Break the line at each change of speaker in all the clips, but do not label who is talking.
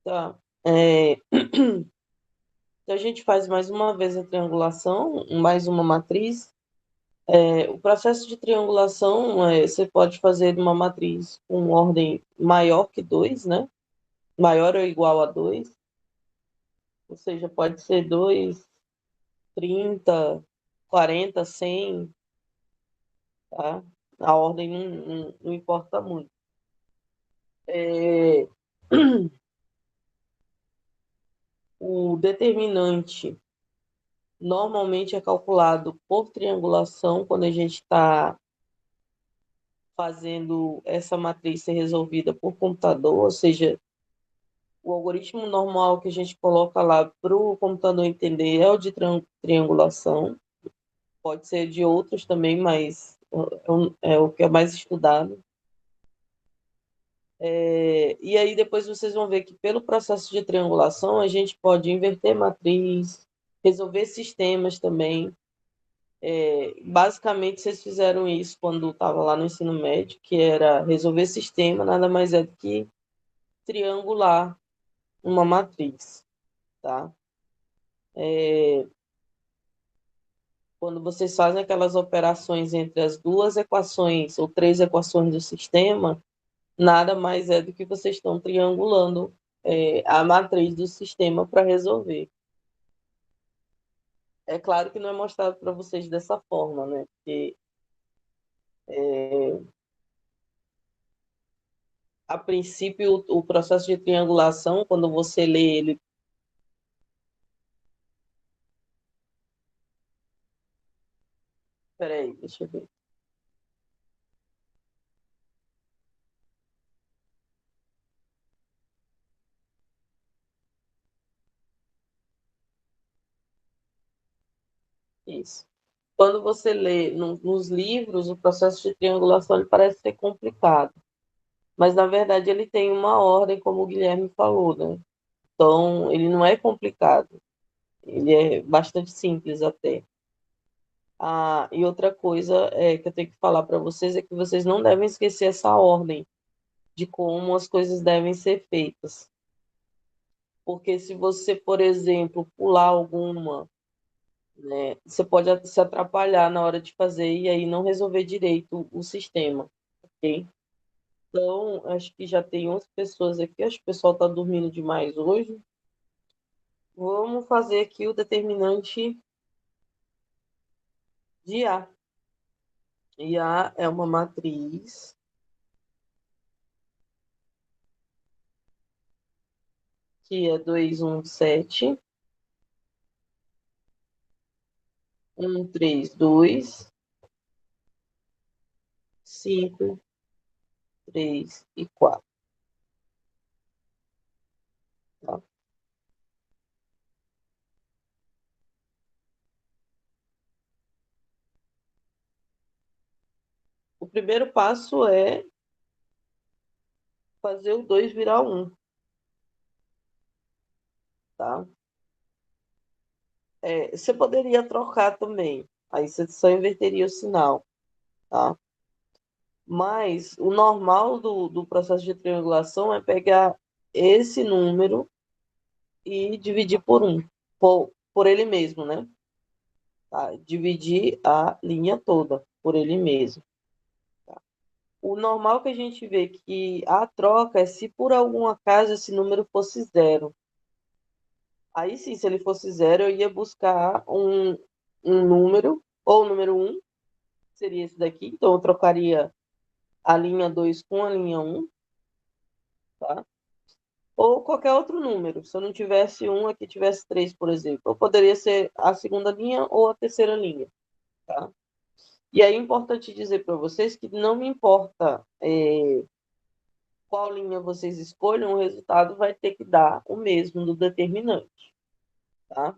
Tá. É, então, a gente faz mais uma vez a triangulação, mais uma matriz. O processo de triangulação, você pode fazer uma matriz com ordem maior que 2, né? Maior ou igual a 2. Ou seja, pode ser 2, 30, 40, 100, tá? A ordem não importa muito. É, o determinante normalmente é calculado por triangulação quando a gente está fazendo essa matriz ser resolvida por computador, ou seja, o algoritmo normal que a gente coloca lá para o computador entender é o de triangulação, pode ser de outros também, mas é o que é mais estudado. E aí depois vocês vão ver que pelo processo de triangulação a gente pode inverter matriz, resolver sistemas também. Basicamente vocês fizeram isso quando estava lá no ensino médio, que era resolver sistema, nada mais é do que triangular uma matriz, tá? Quando vocês fazem aquelas operações entre as duas equações ou três equações do sistema, nada mais é do que vocês estão triangulando a matriz do sistema para resolver. É claro que não é mostrado para vocês dessa forma, né? Porque a princípio o processo de triangulação, quando você lê ele. Peraí, deixa eu ver. Isso. Quando você lê nos livros, o processo de triangulação ele parece ser complicado, mas na verdade ele tem uma ordem, como o Guilherme falou, né? Então, ele não é complicado, ele é bastante simples até. E outra coisa que eu tenho que falar para vocês é que vocês não devem esquecer essa ordem de como as coisas devem ser feitas. Porque se você, por exemplo, pular alguma, né, você pode se atrapalhar na hora de fazer e aí não resolver direito o sistema, ok? Então, acho que já tem 11 pessoas aqui, acho que o pessoal está dormindo demais hoje. Vamos fazer aqui o determinante de A. E A é uma matriz que é 2, 1, 7, 1, 3, 2, 5, 3 e 4. Tá? O primeiro passo é fazer o 2 virar 1. Tá? Você poderia trocar também. Aí você só inverteria o sinal. Tá? Mas o normal do processo de triangulação é pegar esse número e dividir por 1, por ele mesmo, né? Tá? Dividir a linha toda por ele mesmo. Tá? O normal que a gente vê que a troca é se por algum acaso esse número fosse zero. Aí sim, se ele fosse zero, eu ia buscar um número, ou o número 1, seria esse daqui. Então, eu trocaria a linha 2 com a linha 1, tá? Ou qualquer outro número. Se eu não tivesse 1, aqui tivesse 3, por exemplo. Ou poderia ser a segunda linha ou a terceira linha, tá? E aí é importante dizer para vocês que não me importa qual linha vocês escolham, o resultado vai ter que dar o mesmo do determinante, tá?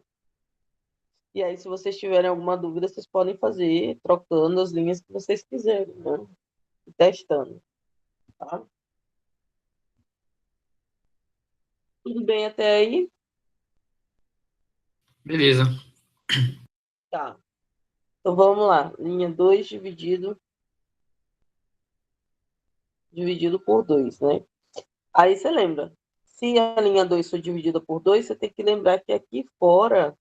E aí, se vocês tiverem alguma dúvida, vocês podem fazer trocando as linhas que vocês quiserem, né? Testando, tá? Tudo bem até aí?
Beleza.
Tá. Então, vamos lá. Linha 2 dividido por 2, né? Aí você lembra. Se a linha 2 for dividida por 2, você tem que lembrar que aqui fora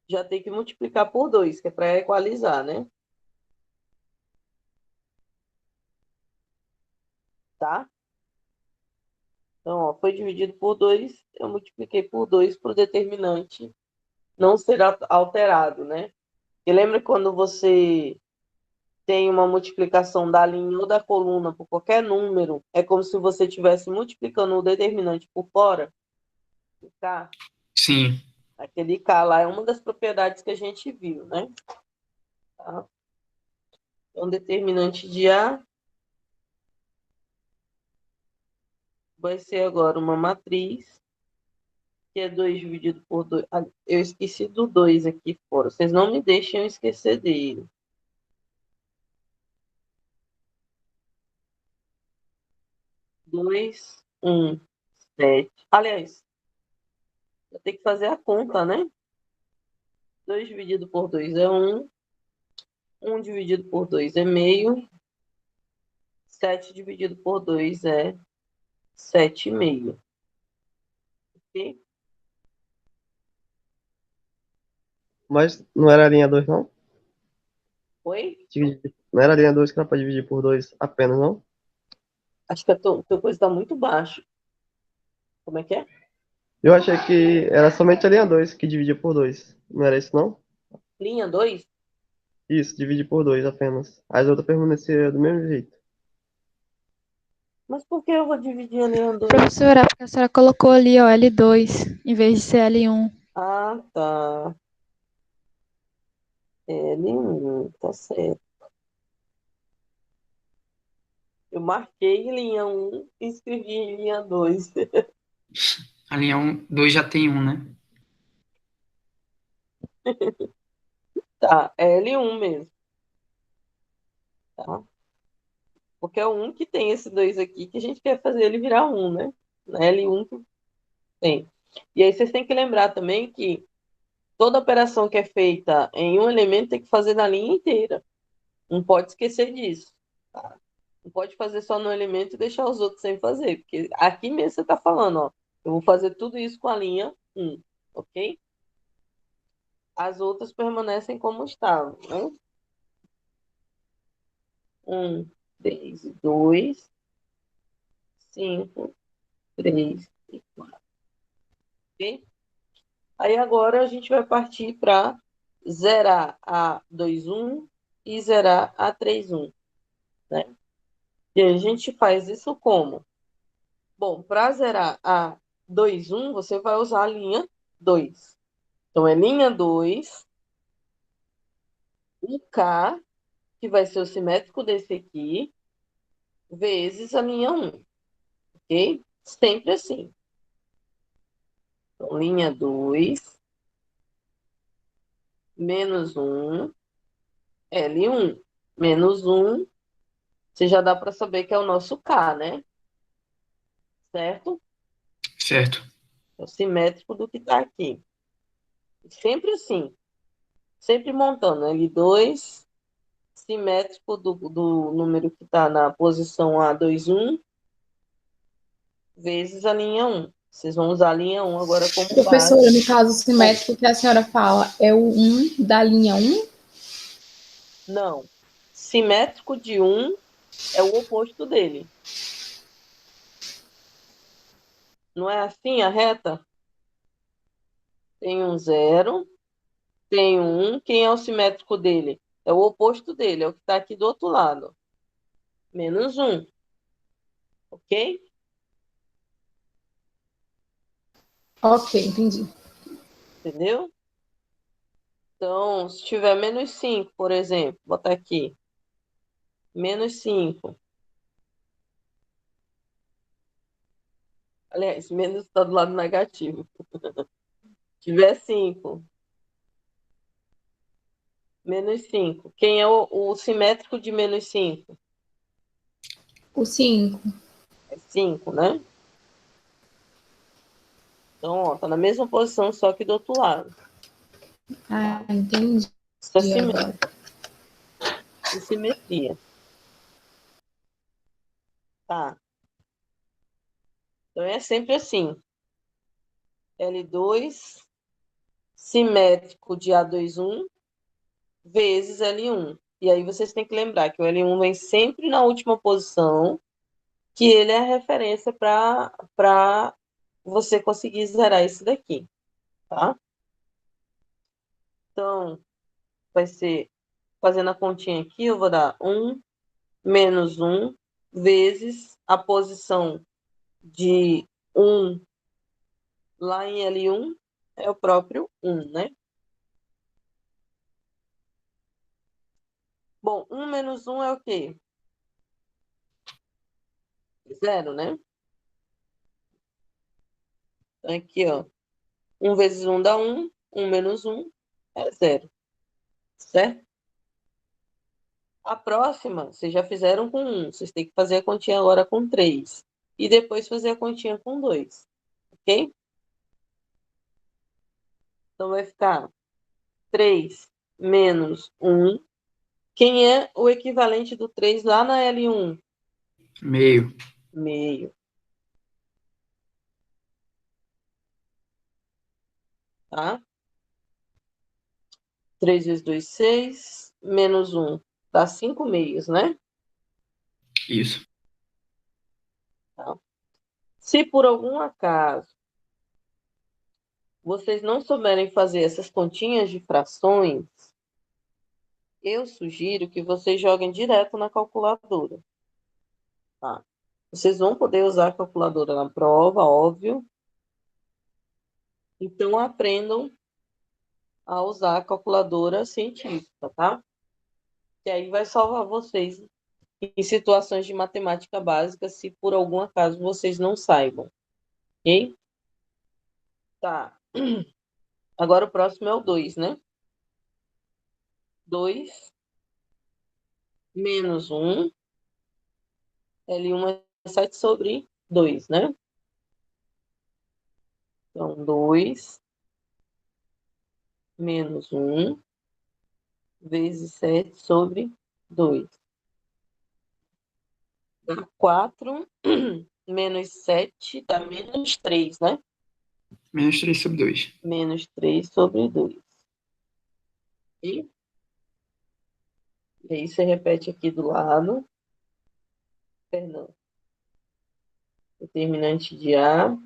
já tem que multiplicar por 2, que é para equalizar, né? Tá? Então, ó, foi dividido por 2, eu multipliquei por 2 para o determinante não ser alterado, né? E lembra quando você tem uma multiplicação da linha ou da coluna por qualquer número, é como se você estivesse multiplicando o determinante por fora? O K,
Sim.
aquele K lá é uma das propriedades que a gente viu, né? Tá? Então, determinante de A vai ser agora uma matriz, que é 2 dividido por 2. Ah, eu esqueci do 2 aqui fora. Vocês não me deixem eu esquecer dele. 2, 1, 7. Aliás, eu tenho que fazer a conta, né? 2 dividido por 2 é 1. 1 dividido por 2 é meio. 7 dividido por 2 é 7,5. Ok?
Mas não era a linha 2 não?
Oi?
Não era a linha 2 que era para dividir por 2 apenas, não?
Acho que a tua coisa está muito baixo. Como é que é?
Eu achei que era somente a linha 2 que dividia por 2. Não era isso, não?
Linha 2?
Isso, divide por 2 apenas. As outras permaneciam do mesmo jeito.
Mas por que eu vou dividir a linha 2?
Professora, porque a senhora colocou ali, ó, L2, em vez de ser L1.
Ah, tá. L1, tá certo. Eu marquei linha 1 e escrevi em linha 2.
A linha 1, 2 já tem um, né?
Tá, é L1 mesmo, tá? Porque é o 1 que tem esse 2 aqui, que a gente quer fazer ele virar 1, né? É L1 que tem. E aí vocês têm que lembrar também que toda operação que é feita em um elemento tem que fazer na linha inteira. Não pode esquecer disso, tá? Não pode fazer só no elemento e deixar os outros sem fazer, porque aqui mesmo você está falando, ó, eu vou fazer tudo isso com a linha 1, ok? As outras permanecem como estavam, né? 1, 3, 2, 5, 3 e 4, ok? Aí agora a gente vai partir para zerar a 2,1 e zerar a 3,1, né? E a gente faz isso como? Bom, para zerar a 2,1, você vai usar a linha 2. Então, é linha 2, o K, que vai ser o simétrico desse aqui, vezes a linha 1, ok? Sempre assim. Então, linha 2, menos 1, L1. Menos 1, você já dá para saber que é o nosso K, né? Certo?
Certo.
É o simétrico do que está aqui. Sempre assim. Sempre montando L2, simétrico do número que está na posição A21, vezes a linha 1. Vocês vão usar a linha 1 agora como base.
Professora, no caso simétrico que a senhora fala, é o 1 da linha 1?
Não. Simétrico de 1 é o oposto dele. Não é assim a reta? Tem um 0, tem um 1. Quem é o simétrico dele? É o oposto dele, é o que está aqui do outro lado. Menos 1. Ok?
Ok, entendi.
Entendeu? Então, se tiver menos 5, por exemplo, botar aqui. Menos 5. Aliás, menos está do lado negativo. Se tiver 5, menos 5. Quem é o simétrico de menos 5?
O 5.
É 5, né? Então, ó, tá na mesma posição, só que do outro lado.
Ah, entendi
Isso é
agora.
simetria. Tá. Então, é sempre assim. L2 simétrico de A21 vezes L1. E aí vocês têm que lembrar que o L1 vem sempre na última posição, que ele é a referência para você conseguir zerar isso daqui, tá? Então, vai ser, fazendo a continha aqui, eu vou dar 1 menos 1 vezes a posição de 1 lá em L1, é o próprio 1, né? Bom, 1 menos 1 é o quê? 0, né? Então, aqui, ó. 1 vezes 1 dá 1, 1 menos 1 é 0, certo? A próxima, vocês já fizeram com 1, vocês têm que fazer a continha agora com 3. E depois fazer a continha com 2, ok? Então, vai ficar 3 menos 1. Quem é o equivalente do 3 lá na L1?
Meio.
Meio. Tá? 3 vezes 2, 6. Menos 1. Dá 5 meios, né?
Isso.
Tá? Se por algum acaso vocês não souberem fazer essas continhas de frações, eu sugiro que vocês joguem direto na calculadora. Tá? Vocês vão poder usar a calculadora na prova, óbvio. Então, aprendam a usar a calculadora científica, tá? Que aí vai salvar vocês em situações de matemática básica, se por algum acaso vocês não saibam. Ok? Tá. Agora o próximo é o 2, né? 2 menos 1. L1 é 7 sobre 2, né? Então, 2 menos 1 vezes 7 sobre 2. Dá 4 menos 7 dá menos 3, né?
Menos 3 sobre 2.
Menos 3 sobre 2. E aí você repete aqui do lado. Perdão. Determinante de A.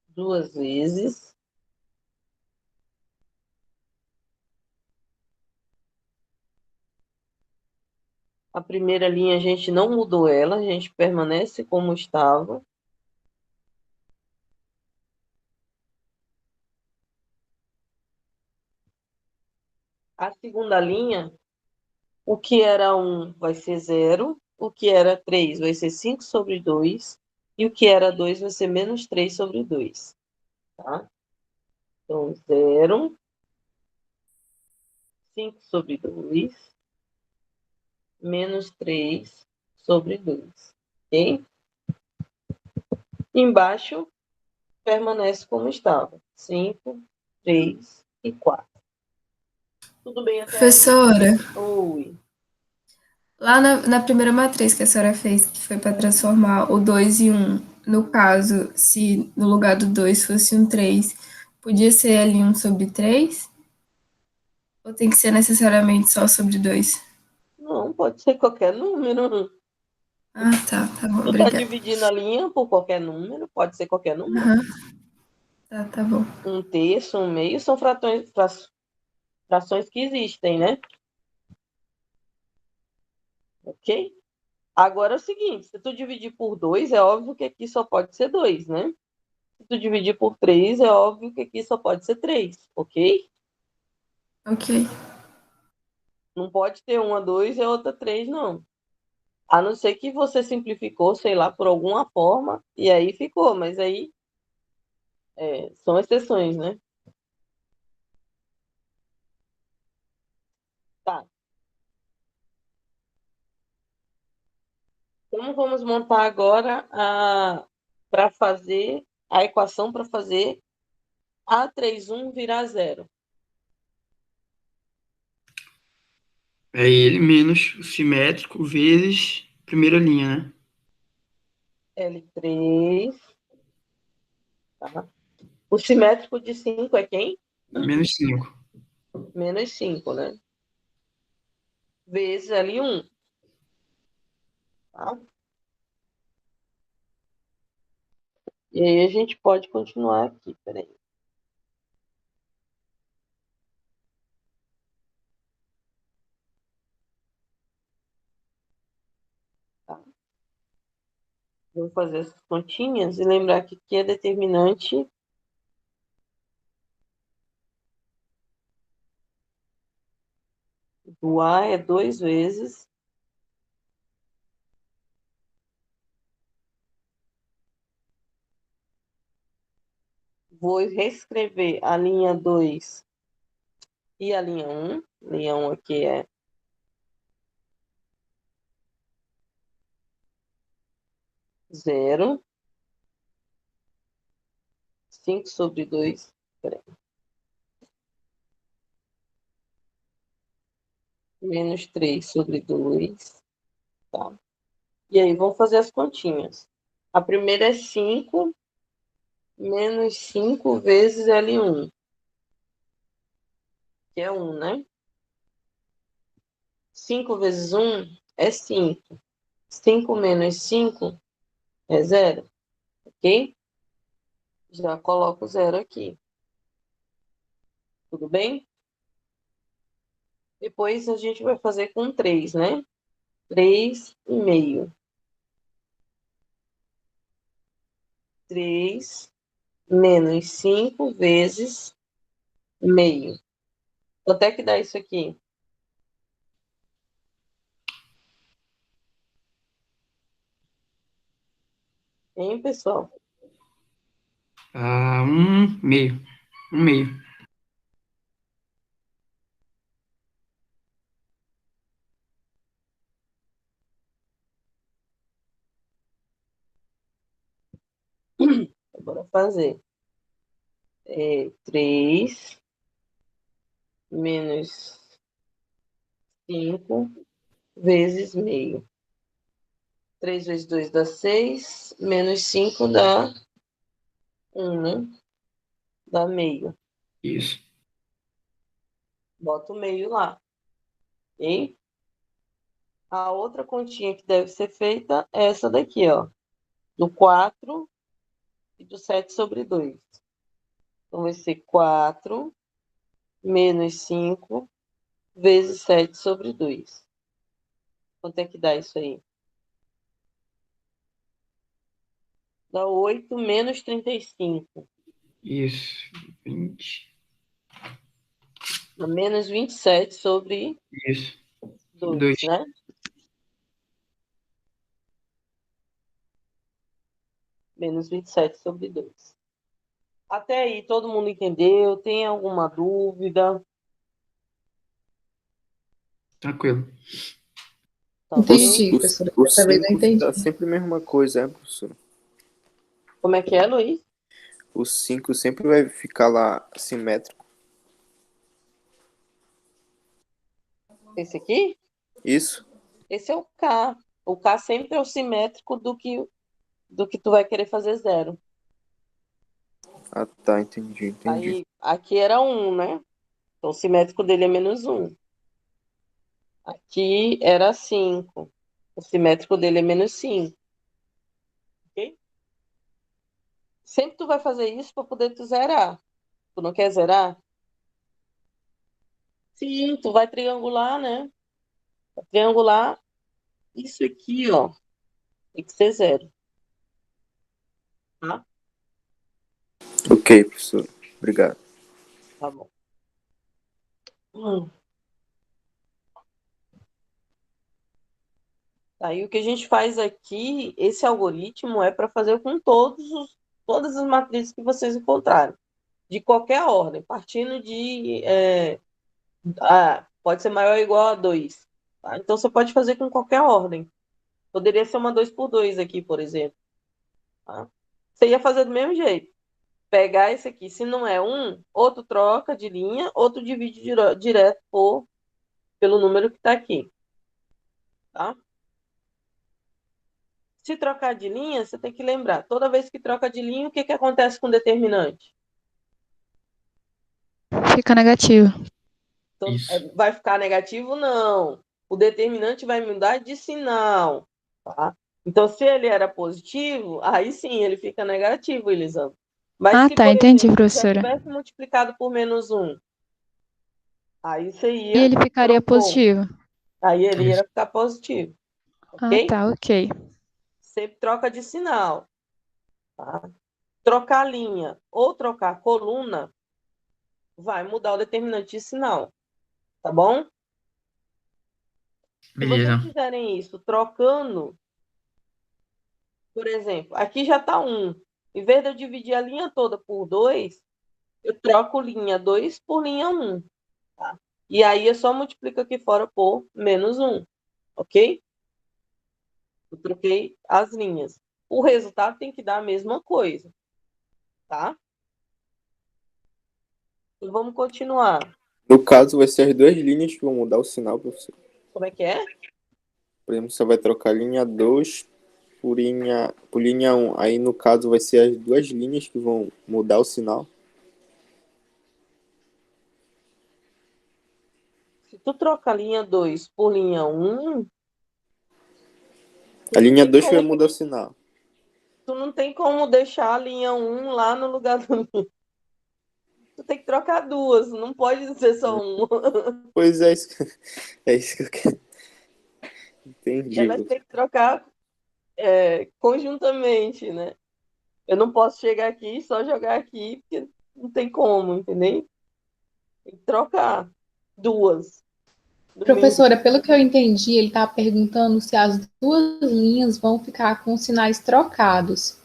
Duas vezes. A primeira linha a gente não mudou ela, a gente permanece como estava. A segunda linha, o que era 1 vai ser 0, o que era 3 vai ser 5 sobre 2, e o que era 2 vai ser menos 3 sobre 2. Tá? Então, 0, 5 sobre 2, menos 3 sobre 2. Ok? Embaixo, permanece como estava. 5, 3 e 4. Tudo bem até aí?
Professora,
Oi.
lá na primeira matriz que a senhora fez, que foi para transformar o 2 em 1, no caso, se no lugar do 2 fosse um 3, podia ser ali 1 sobre 3? Ou tem que ser necessariamente só sobre 2?
Não, pode ser qualquer número.
Ah, tá bom,
Tu tá
obrigada.
dividindo a linha por qualquer número, pode ser qualquer número.
Aham, tá bom.
Um terço, um meio, são frações que existem, né? Ok? Agora é o seguinte, se tu dividir por 2, é óbvio que aqui só pode ser 2, né? Se tu dividir por 3, é óbvio que aqui só pode ser 3, ok?
Ok.
Não pode ter uma 2 e a outra 3, não. A não ser que você simplificou, sei lá, por alguma forma, e aí ficou, mas aí são exceções, né? Tá. Como vamos montar agora para fazer a equação para fazer A31 virar 0?
É ele menos o simétrico vezes primeira linha, né?
L3, tá? O simétrico de 5 é quem?
Menos 5.
Menos 5, né? Vezes L1, tá? E aí a gente pode continuar aqui, peraí. Tá? Vou fazer essas continhas e lembrar que aqui é determinante do A é 2 vezes vou reescrever a linha 2 e a linha 1. Linha 1 aqui é 0. 5 sobre 2. Peraí. Menos 3 sobre 2. Tá? E aí, vamos fazer as continhas. A primeira é 5 menos 5 vezes L1, que é 1, né? 5 vezes 1 é 5. 5 menos 5 é 0, ok? Já coloco 0 aqui. Tudo bem? Depois a gente vai fazer com 3, né? 3,5. 3 menos 5 vezes meio. Quanto é que dá isso aqui? Hein, pessoal?
Meio. Um meio.
Bora fazer. 3 menos 5 vezes meio. 3 vezes 2 dá 6, menos 5 dá 1, né? Dá meio.
Isso.
Bota o meio lá. Ok? A outra continha que deve ser feita é essa daqui, ó. Do 4 e do 7 sobre 2. Então, vai ser 4 menos 5 vezes 7 sobre 2. Quanto é que dá isso aí? Dá 8 menos 35.
Isso. 20.
Dá menos 27 sobre
Isso.
2,
2.
né? Menos 27 sobre 2. Até aí, todo mundo entendeu? Tem alguma dúvida?
Tranquilo.
Tá ok?
Entendi, professora.
O
Dessa vez eu
5
entendi.
dá sempre a mesma coisa, é, professor?
Como é que é, Luiz?
O 5 sempre vai ficar lá simétrico.
Esse aqui?
Isso?
Esse é o K. O K sempre é o simétrico do que tu vai querer fazer zero.
Ah, tá, entendi.
Aí, aqui era 1, né? Então, o simétrico dele é menos 1. Aqui era 5. O simétrico dele é menos 5. Ok? Sempre tu vai fazer isso para poder tu zerar. Tu não quer zerar? Sim, tu vai triangular, né? Triangular isso aqui, ó. Tem que ser zero. Tá?
Ok, professor. Obrigado.
Tá bom. Hum. Aí o que a gente faz aqui, esse algoritmo é para fazer com todas as matrizes que vocês encontrarem, de qualquer ordem, partindo de pode ser maior ou igual a 2. Tá? Então você pode fazer com qualquer ordem. Poderia ser uma 2 por 2 aqui, por exemplo. Tá? Você ia fazer do mesmo jeito. Pegar esse aqui, se não é um, outro troca de linha, outro divide direto por pelo número que está aqui. Tá? Se trocar de linha, você tem que lembrar. Toda vez que troca de linha, o que acontece com o determinante?
Fica negativo.
Então,
Isso.
vai ficar negativo? Não. O determinante vai mudar de sinal. Tá? Então, se ele era positivo, aí sim ele fica negativo, Elisandro. Mas se,
Tá,
por
entendi,
exemplo, já
professora.
tivesse multiplicado por -1, aí você
E
ia,
ele ficaria
trocou.
positivo.
Aí ele ia
Isso.
ficar positivo. Ok?
Tá, ok.
Sempre troca de sinal. Tá? Trocar linha ou trocar coluna vai mudar o determinante de sinal. Tá bom? Se vocês
Beleza.
fizerem isso trocando, por exemplo, aqui já está 1. Em vez de eu dividir a linha toda por 2, eu troco linha 2 por linha 1. Tá? E aí eu só multiplico aqui fora por -1. Ok? Eu troquei as linhas. O resultado tem que dar a mesma coisa. Tá? Então, vamos continuar.
No caso, vai ser as duas linhas que vão mudar o sinal, professor.
Como é que é?
Por exemplo, você vai trocar linha 2 por linha 1. Aí, no caso, vai ser as duas linhas que vão mudar o sinal.
Se tu troca a linha 2 por linha 1,
A linha 2 que vai mudar o sinal.
tu não tem como deixar a linha 1 lá no lugar do linha. Tu tem que trocar duas, não pode ser só uma.
Pois é, é isso que eu quero. Entendi.
Elas têm que trocar conjuntamente, né? Eu não posso chegar aqui e só jogar aqui, porque não tem como, entendeu? Tem que trocar duas. No mínimo.
Professora, pelo que eu entendi, ele está perguntando se as duas linhas vão ficar com sinais trocados.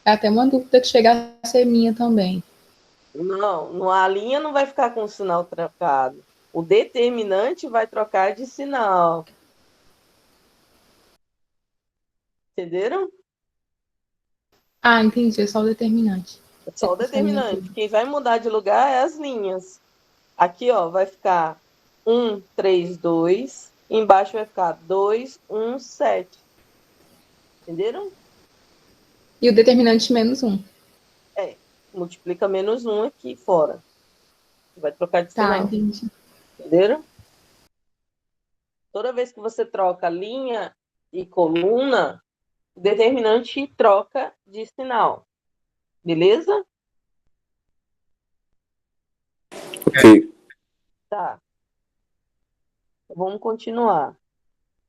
É até uma dúvida que chega a ser minha também.
Não, a linha não vai ficar com o sinal trocado. O determinante vai trocar de sinal. Entenderam?
Ah, entendi, é só o determinante.
Só o
Essa é a minha
determinante.
dúvida.
Quem vai mudar de lugar é as linhas. Aqui, ó, vai ficar 1, 3, 2. Embaixo vai ficar 2, 1, 7. Entenderam?
E o determinante -1.
Multiplica -1 aqui fora. Vai trocar de
Tá,
sinal.
entendi.
Entenderam? Toda vez que você troca linha e coluna, o determinante troca de sinal. Beleza?
Ok.
Tá. Vamos continuar.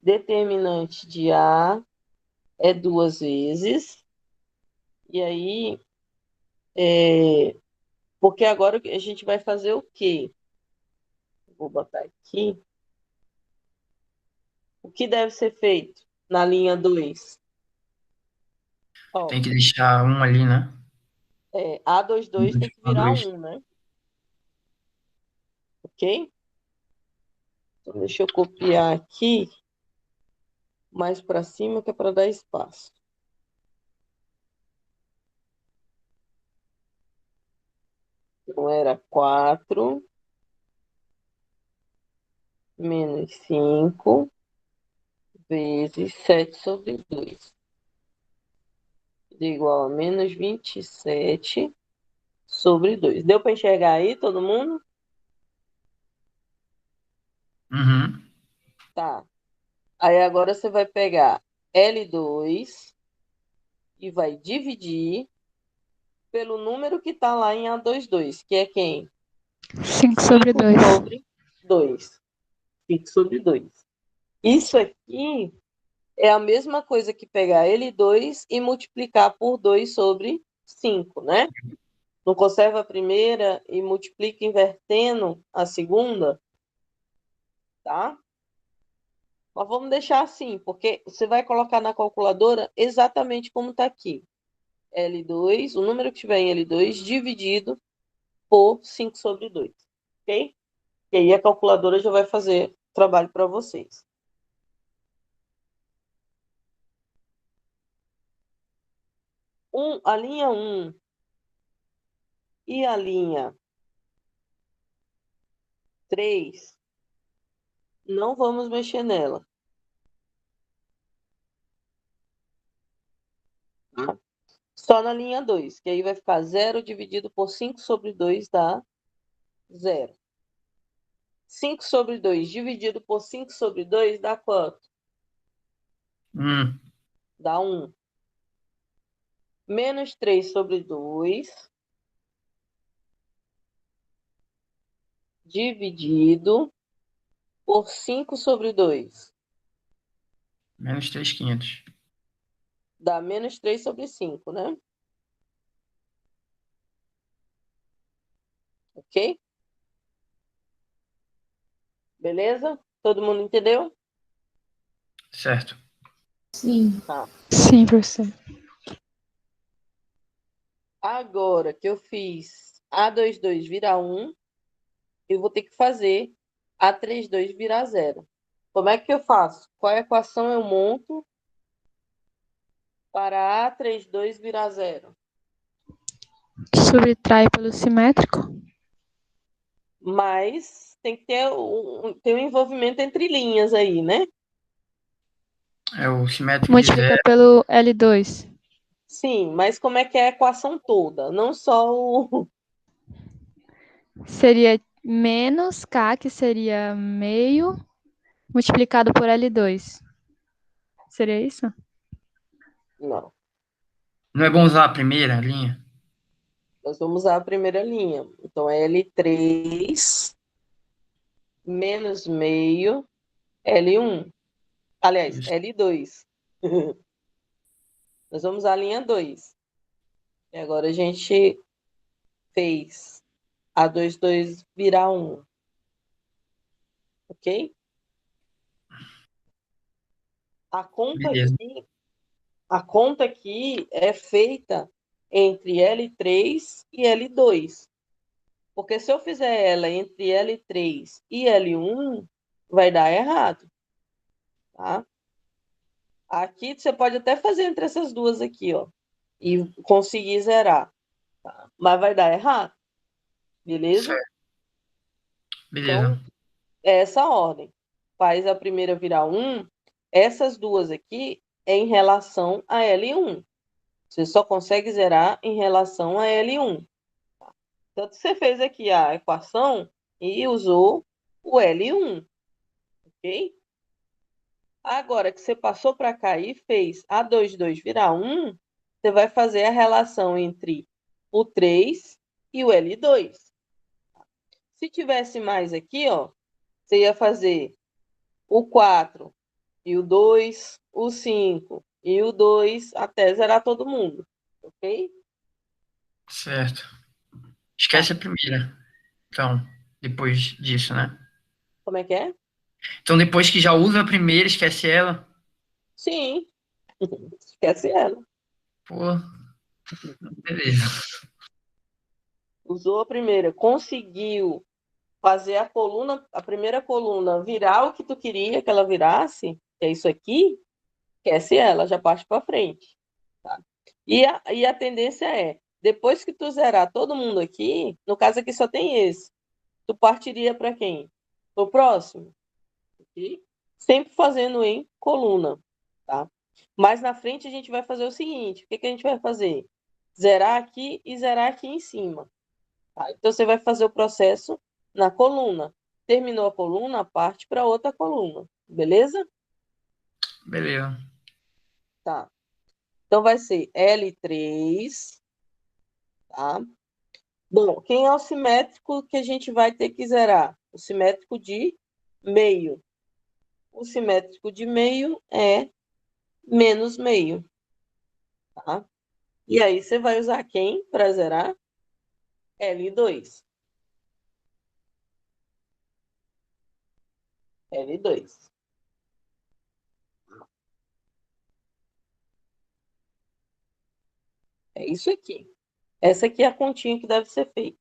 Determinante de A é 2 vezes. E aí, porque agora a gente vai fazer o quê? Vou botar aqui. O que deve ser feito na linha 2? Ó,
Tem que deixar um ali, né?
A22 tem que virar
A2.
1, né? Ok? Então, deixa eu copiar aqui mais para cima, que é para dar espaço. Então, era 4 menos 5 vezes 7 sobre 2. É igual a menos 27 sobre 2. Deu para enxergar aí, todo mundo?
Uhum.
Tá. Aí agora você vai pegar L2 e vai dividir pelo número que está lá em A22, que é quem?
5 sobre 2.
Sobre 2. 5 sobre 2. Isso aqui é a mesma coisa que pegar L2 e multiplicar por 2 sobre 5, né? Não conserva a primeira e multiplica invertendo a segunda, tá? Mas vamos deixar assim, porque você vai colocar na calculadora exatamente como está aqui. L2, o número que tiver em L2, dividido por 5 sobre 2, ok? E aí a calculadora já vai fazer o trabalho para vocês. A linha 1 e a linha 3 Não vamos mexer nela. Tá? Só na linha 2, que aí vai ficar 0 dividido por 5 sobre 2 dá 0. 5 sobre 2 dividido por 5 sobre 2 dá quanto? Dá 1. Menos 3 sobre 2 dividido por 5 sobre 2
Menos 3.500.
dá menos 3 sobre 5, né? Ok? Beleza? Todo mundo entendeu?
Certo.
Sim.
Tá.
Sim, professor.
Agora que eu fiz A22 virar 1, eu vou ter que fazer A32 virar 0. Como é que eu faço? Qual equação eu monto para A32 virar 0?
Subtrai pelo simétrico.
Mas tem que ter um envolvimento entre linhas aí, né?
É o simétrico de
Multiplica
0.
pelo L2.
Sim, mas como é que é a equação toda? Não só o.
Seria menos K, que seria meio, multiplicado por L2. Seria isso?
Não.
Não é bom usar a primeira linha?
Nós vamos usar a primeira linha. Então, é L3 menos meio L1. Aliás,
Isso.
L2. Nós vamos usar a linha 2. E agora a gente fez A22 virar 1. Ok? A conta
Beleza.
aqui, a conta aqui é feita entre L3 e L2. Porque se eu fizer ela entre L3 e L1, vai dar errado. Tá? Aqui você pode até fazer entre essas duas aqui, ó, e conseguir zerar. Tá? Mas vai dar errado. Beleza?
Certo. Beleza.
Então, é essa a ordem. Faz a primeira virar 1. Essas duas aqui é em relação a L1. Você só consegue zerar em relação a L1. Tanto que você fez aqui a equação e usou o L1. Ok? Agora que você passou para cá e fez A22 virar 1, você vai fazer a relação entre o 3 e o L2. Se tivesse mais aqui, ó, você ia fazer o 4 e o 2, o 5 e o 2 até zerar todo mundo. Ok?
Certo.
Tá.
Esquece a primeira. Então, depois disso, né?
Como é que é?
Então, depois que já usa a primeira, esquece ela.
Sim. Esquece ela.
Pô, beleza.
Usou a primeira, conseguiu fazer a coluna, a primeira coluna virar o que tu queria que ela virasse, que é isso aqui, esquece ela, já parte para frente. Tá? E a tendência é, depois que tu zerar todo mundo aqui, no caso aqui só tem esse, tu partiria para quem? Para o próximo. Ok? Sempre fazendo em coluna. Tá? Mas na frente a gente vai fazer o seguinte, o que a gente vai fazer? Zerar aqui e zerar aqui em cima. Tá? Então, você vai fazer o processo na coluna. Terminou a coluna, parte para outra coluna. Beleza?
Beleza.
Tá. Então, vai ser L3. Tá? Bom, quem é o simétrico que a gente vai ter que zerar? O simétrico de meio. O simétrico de meio é menos meio. Tá? E aí, você vai usar quem para zerar? L2. L2. É isso aqui. Essa aqui é a continha que deve ser feita.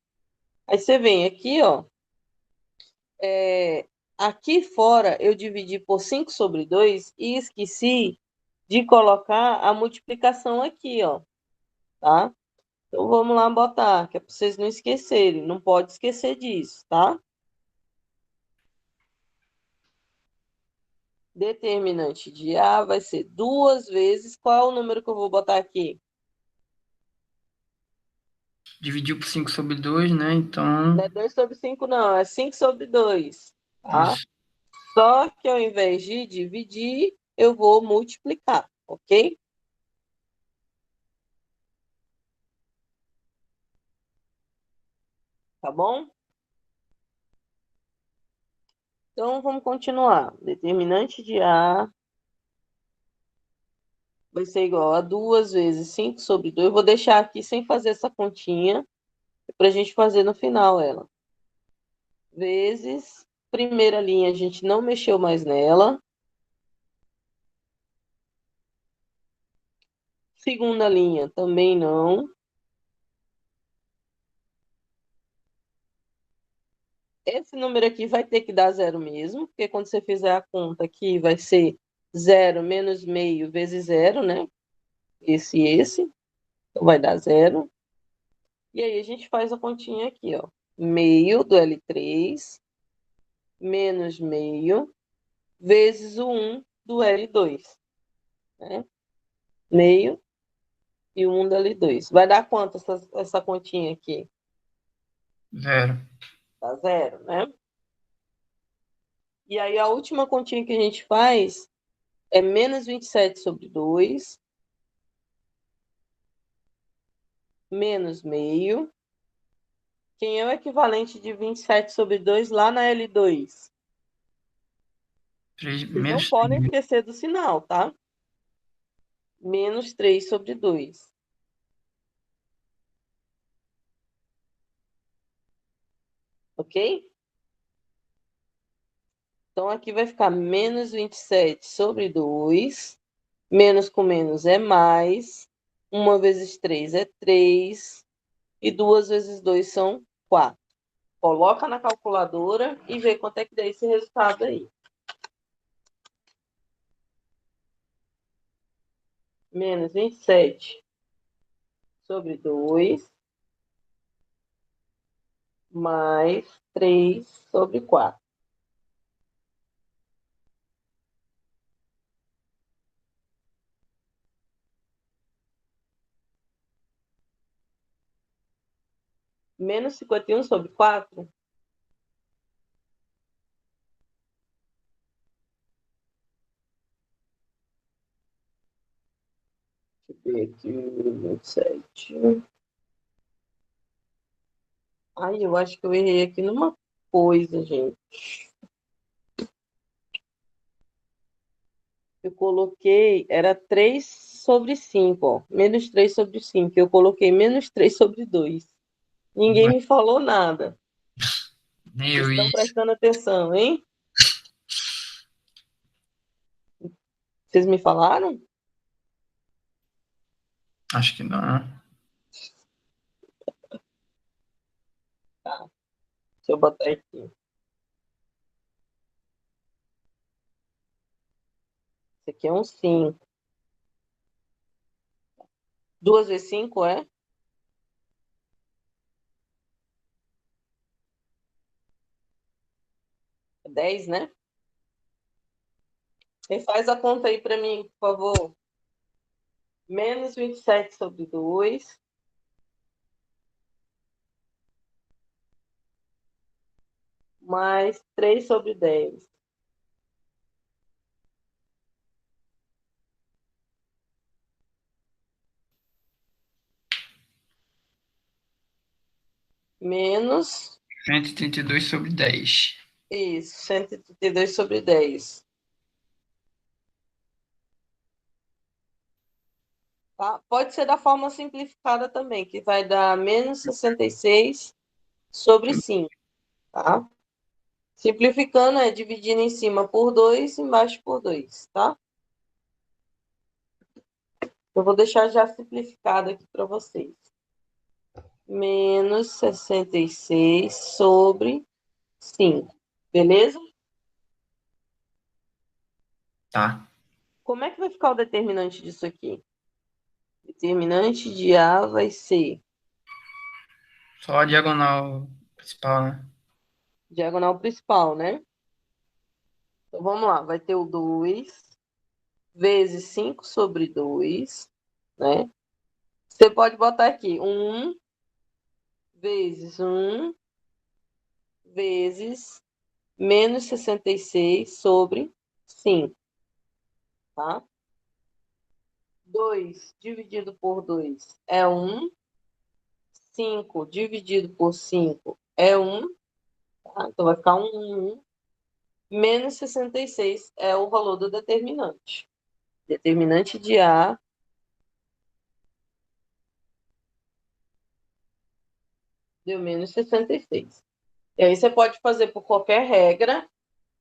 Aí você vem aqui, ó. Aqui fora eu dividi por 5 sobre 2 e esqueci de colocar a multiplicação aqui, ó. Tá? Então vamos lá botar, que é para vocês não esquecerem. Não pode esquecer disso, tá? Determinante de A vai ser 2 vezes. Qual é o número que eu vou botar aqui?
Dividiu por 5 sobre 2, né? Então,
Não é 2 sobre 5, não. É 5 sobre 2. Tá?
isso.
Só que ao invés de dividir, eu vou multiplicar, ok? Tá bom? Então, vamos continuar. Determinante de A vai ser igual a 2 vezes 5 sobre 2. Eu vou deixar aqui sem fazer essa continha, para a gente fazer no final ela. Vezes, primeira linha a gente não mexeu mais nela. Segunda linha também não. Esse número aqui vai ter que dar zero mesmo, porque quando você fizer a conta aqui, vai ser 0 menos meio vezes zero, né? Esse. Então, vai dar zero. E aí, a gente faz a continha aqui, ó. Meio do L3 menos meio vezes o 1 do L2, né? Meio e o 1 do L2. Vai dar quanto essa continha aqui?
0.
Dá zero, né? E aí, a última continha que a gente faz é menos 27 sobre 2 menos meio. Quem é o equivalente de 27 sobre 2 lá na L2?
3
Vocês não
menos
podem
3.
esquecer do sinal, tá? Menos 3 sobre 2. Ok? Então, aqui vai ficar menos 27 sobre 2. Menos com menos é mais. 1 vezes 3 é 3. E 2 vezes 2 são 4. Coloca na calculadora e vê quanto é que dá esse resultado aí. Menos 27 sobre 2 mais 3 sobre 4. Menos 51 sobre 4. Deixa eu ver aqui, 27. Ai, eu acho que eu errei aqui numa coisa, gente. Eu coloquei, era 3 sobre 5, ó. Menos 3 sobre 5. Eu coloquei menos 3 sobre 2. Ninguém me falou nada.
Nem
Vocês
eu
estão
isso.
prestando atenção, hein? Vocês me falaram?
Acho que não.
Tá, deixa eu botar aqui. Esse aqui é um 5. 2 vezes 5 é? É 10, né? Quem faz a conta aí para mim, por favor? Menos 27 sobre 2. Mais 3 sobre 10. Menos,
132 sobre 10.
isso, 132 sobre 10. Tá? Pode ser da forma simplificada também, que vai dar menos 66 sobre 5. Tá? Simplificando é dividindo em cima por 2, embaixo por 2, tá? Eu vou deixar já simplificado aqui para vocês. Menos 66 sobre 5. Beleza?
Tá.
Como é que vai ficar o determinante disso aqui? Determinante de A vai ser
Só a diagonal principal, né?
diagonal principal, né? Então, vamos lá. Vai ter o 2 vezes 5 sobre 2, né? Você pode botar aqui 1 vezes 1 vezes menos 66 sobre 5, tá? 2 dividido por 2 é 1. 5 dividido por 5 é 1. Tá? Então, vai ficar 1. Menos 66 é o valor do determinante. Determinante de A deu menos 66. E aí você pode fazer por qualquer regra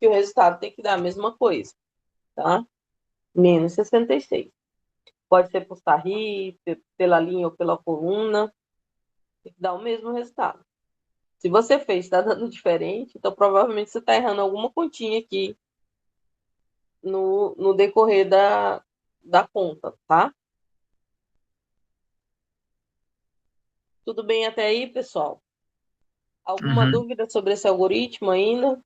que o resultado tem que dar a mesma coisa, tá? Menos 66. Pode ser por Sarri, pela linha ou pela coluna, tem que dar o mesmo resultado. Se você fez, está dando diferente, então provavelmente você está errando alguma continha aqui no decorrer da conta, tá? Tudo bem até aí, pessoal? Alguma
Uhum.
dúvida sobre esse algoritmo ainda?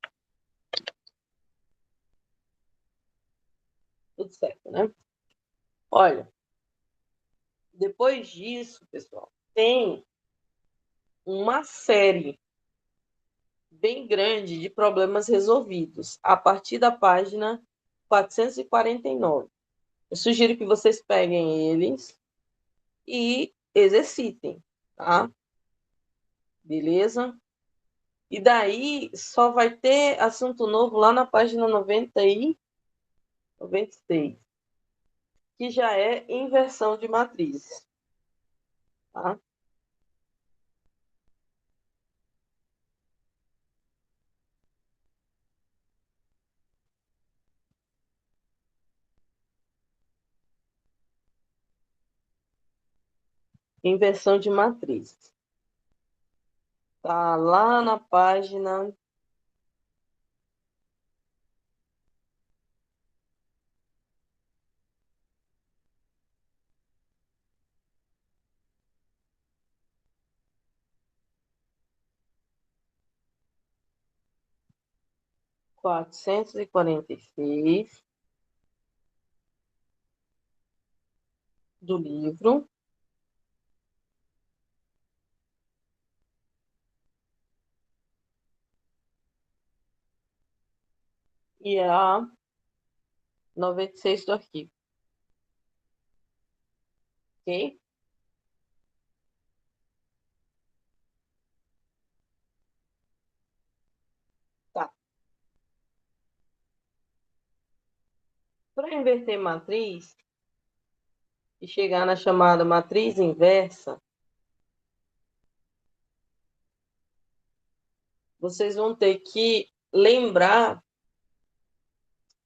Tudo certo, né? Olha, depois disso, pessoal, tem uma série bem grande de problemas resolvidos a partir da página 449. Eu sugiro que vocês peguem eles e exercitem, tá? Beleza? E daí só vai ter assunto novo lá na página 90 e 96, que já é inversão de matrizes, tá? Inversão de matrizes. Tá lá na página 446 do livro. E a 96 do arquivo. Ok? Tá. Para inverter matriz e chegar na chamada matriz inversa, vocês vão ter que lembrar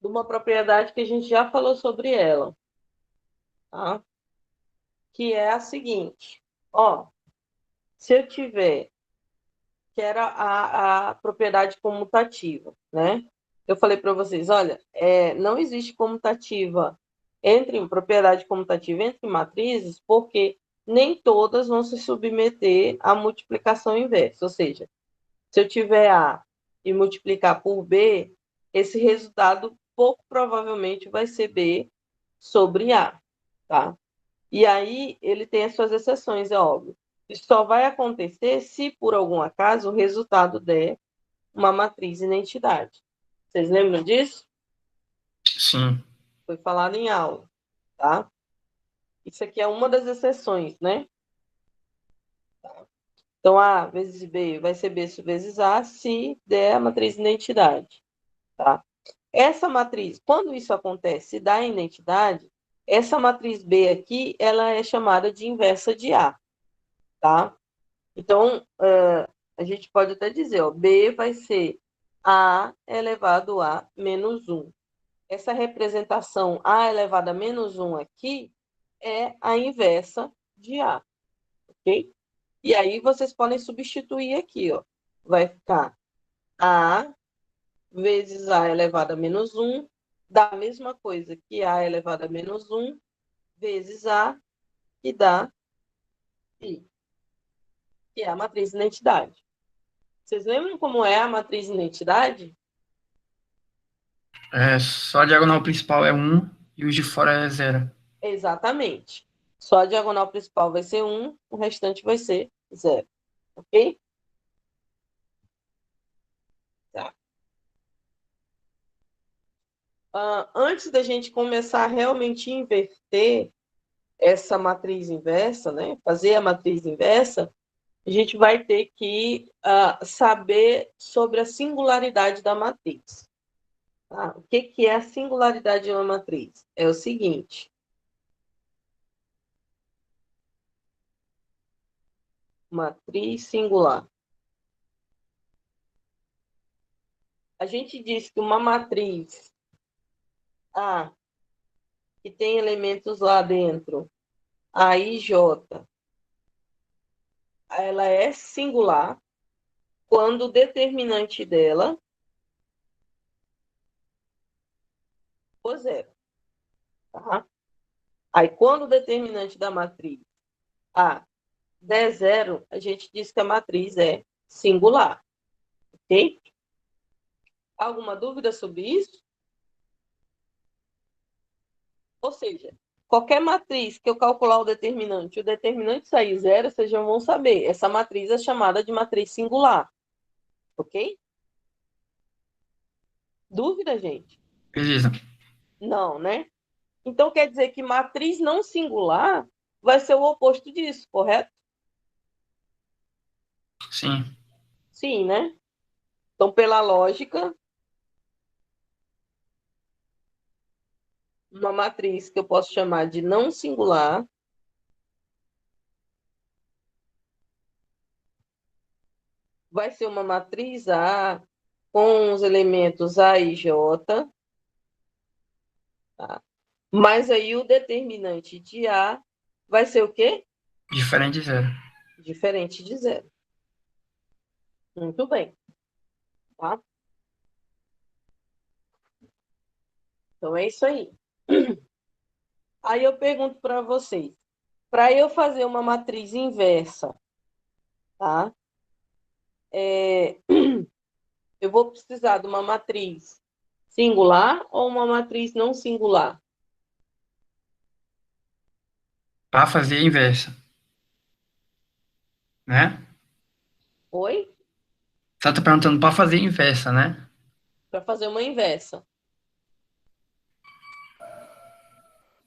de uma propriedade que a gente já falou sobre ela, tá? Que é a seguinte, ó, se eu tiver, que era a propriedade comutativa, né? Eu falei para vocês, olha, não existe comutativa propriedade comutativa entre matrizes, porque nem todas vão se submeter à multiplicação inversa, ou seja, se eu tiver A e multiplicar por B, esse resultado pouco provavelmente vai ser B sobre A, tá? E aí ele tem as suas exceções, é óbvio. Isso só vai acontecer se, por algum acaso, o resultado der uma matriz identidade. Vocês lembram disso?
Sim.
Foi falado em aula, tá? Isso aqui é uma das exceções, né? Então, A vezes B vai ser B vezes A se der a matriz identidade, tá? Essa matriz, quando isso acontece, se dá a identidade, essa matriz B aqui, ela é chamada de inversa de A, tá? Então, a gente pode até dizer, ó, B vai ser A elevado a menos 1. Essa representação A elevado a menos 1 aqui é a inversa de A, ok? E aí vocês podem substituir aqui, ó. Vai ficar A vezes A elevado a menos 1, dá a mesma coisa que A elevado a menos 1, vezes A, que dá I, que é a matriz de identidade. Vocês lembram como é a matriz de identidade?
Só a diagonal principal é 1 e os de fora é 0.
Exatamente. Só a diagonal principal vai ser 1, o restante vai ser 0. Ok? Tá. Antes da gente começar a realmente inverter essa matriz inversa, né? Fazer a matriz inversa, a gente vai ter que saber sobre a singularidade da matriz. Tá? O que é a singularidade de uma matriz? É o seguinte. Matriz singular. A gente diz que uma matriz A, que tem elementos lá dentro, A e J, ela é singular quando o determinante dela for zero. Tá? Aí, quando o determinante da matriz A der zero, a gente diz que a matriz é singular. Ok? Alguma dúvida sobre isso? Ou seja, qualquer matriz que eu calcular o determinante sair zero, vocês já vão saber. Essa matriz é chamada de matriz singular. Ok? Dúvida, gente?
Beleza.
Não, né? Então, quer dizer que matriz não singular vai ser o oposto disso, correto?
Sim.
Sim, né? Então, pela lógica, uma matriz que eu posso chamar de não singular vai ser uma matriz A com os elementos A e J, tá? Mas aí o determinante de A vai ser o quê?
Diferente de 0.
Diferente de zero. Muito bem. Tá? Então é isso aí. Aí eu pergunto para vocês, para eu fazer uma matriz inversa, tá? Eu vou precisar de uma matriz singular ou uma matriz não singular?
Para fazer a inversa, né?
Oi?
Você tá perguntando para fazer a inversa, né?
Para fazer uma inversa.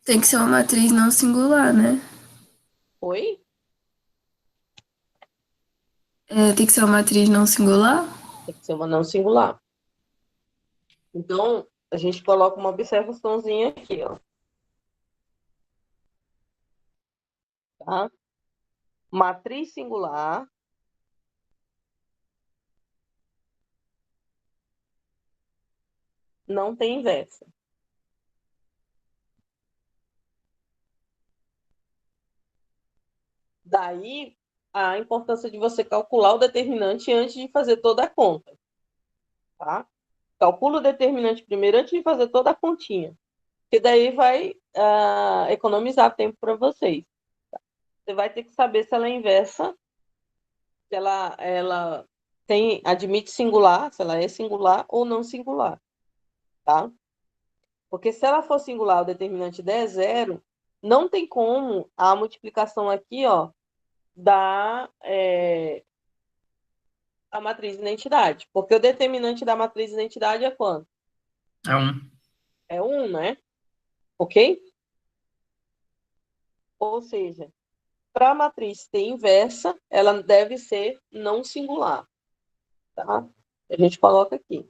Tem que ser uma matriz não singular, né?
Oi?
Tem que ser uma matriz não singular?
Tem que ser uma não singular. Então, a gente coloca uma observaçãozinha aqui, ó. Tá? Matriz singular não tem inversa. Daí a importância de você calcular o determinante antes de fazer toda a conta. Tá? Calcula o determinante primeiro antes de fazer toda a continha. Que daí vai economizar tempo para vocês. Você vai ter que saber se ela é inversa, se ela admite singular, se ela é singular ou não singular. Tá? Porque se ela for singular, o determinante der zero, não tem como a multiplicação aqui, ó, dar a matriz de identidade. Porque o determinante da matriz de identidade é quanto?
É 1.
É 1, né? Ok? Ou seja, para a matriz ter inversa, ela deve ser não singular. Tá? A gente coloca aqui.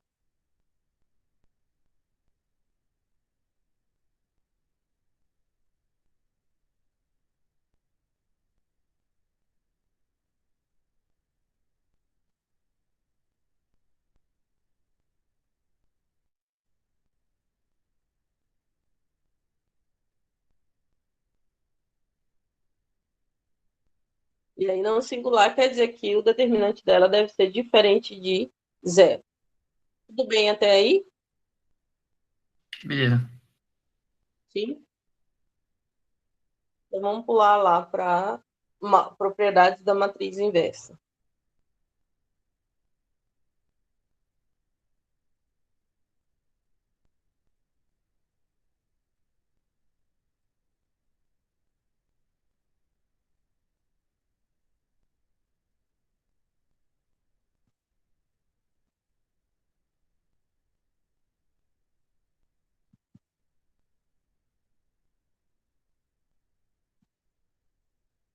E aí, não singular quer dizer que o determinante dela deve ser diferente de zero. Tudo bem até aí?
Beleza.
Sim? Então, vamos pular lá para propriedades da matriz inversa.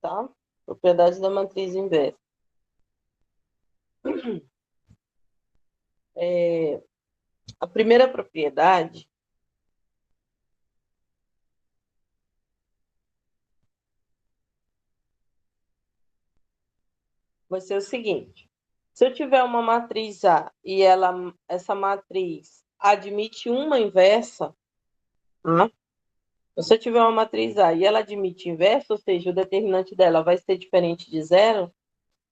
tá? Propriedades da matriz inversa. A primeira propriedade vai ser o seguinte: se eu tiver uma matriz A e essa matriz admite uma inversa, tá? Se eu tiver uma matriz A e ela admite inversa, ou seja, o determinante dela vai ser diferente de zero,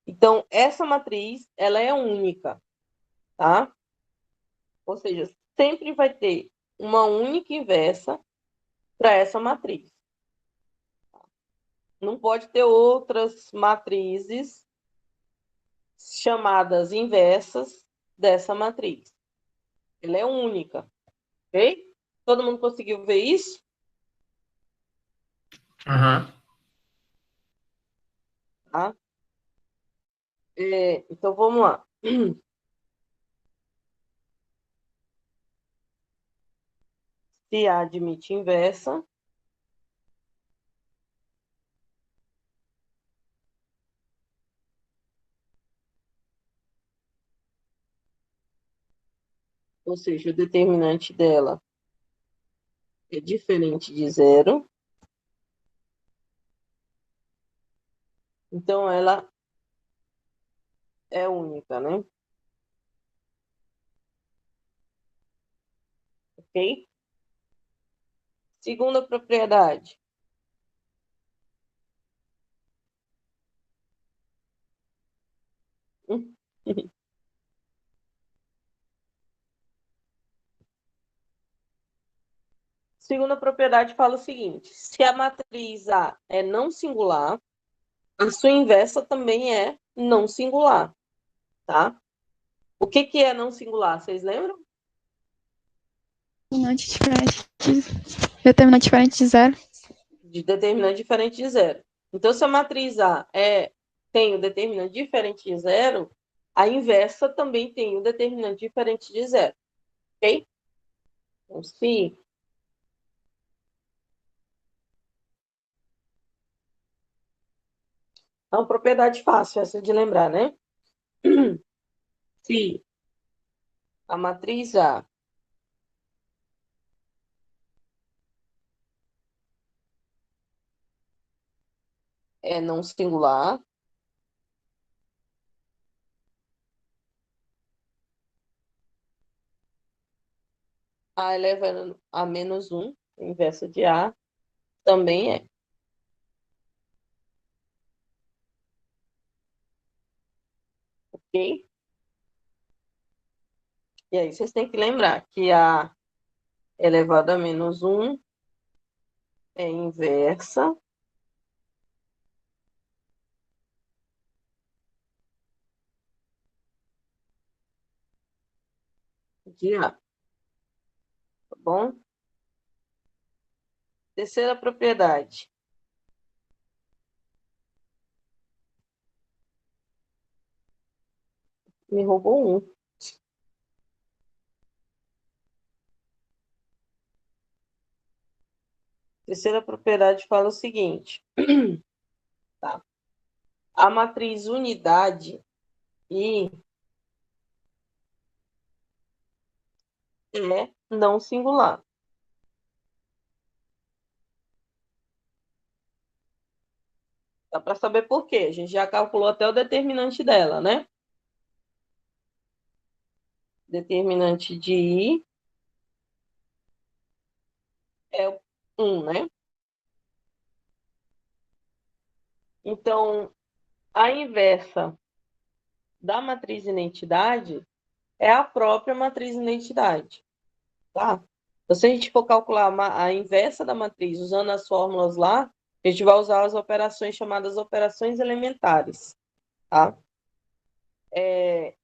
então essa matriz ela é única, tá? Ou seja, sempre vai ter uma única inversa para essa matriz. Não pode ter outras matrizes chamadas inversas dessa matriz. Ela é única, ok? Todo mundo conseguiu ver isso?
Aham.
Tá? Então, vamos lá. Se A admite inversa, ou seja, o determinante dela é diferente de zero, então ela é única, né? Ok? Segunda propriedade. Segunda propriedade fala o seguinte: se a matriz A é não singular, a sua inversa também é não singular, tá? O que é não singular? Vocês lembram?
Determinante diferente de zero.
De determinante diferente de zero. Então, se a matriz A tem o determinante diferente de zero, a inversa também tem o determinante diferente de zero. Ok? Então, se é uma propriedade fácil essa de lembrar, né? Se a matriz A é não singular, A elevado a menos 1, inversa de A, também é. Ok? E aí vocês têm que lembrar que A elevado a menos 1 é inversa de A. Tá bom? Terceira propriedade. Me roubou um. Terceira propriedade fala o seguinte. Tá? A matriz unidade I é não singular. Dá para saber por quê? A gente já calculou até o determinante dela, né? Determinante de I é 1, né? Então, a inversa da matriz identidade é a própria matriz identidade, tá? Então, se a gente for calcular a inversa da matriz usando as fórmulas lá, a gente vai usar as operações chamadas operações elementares, tá?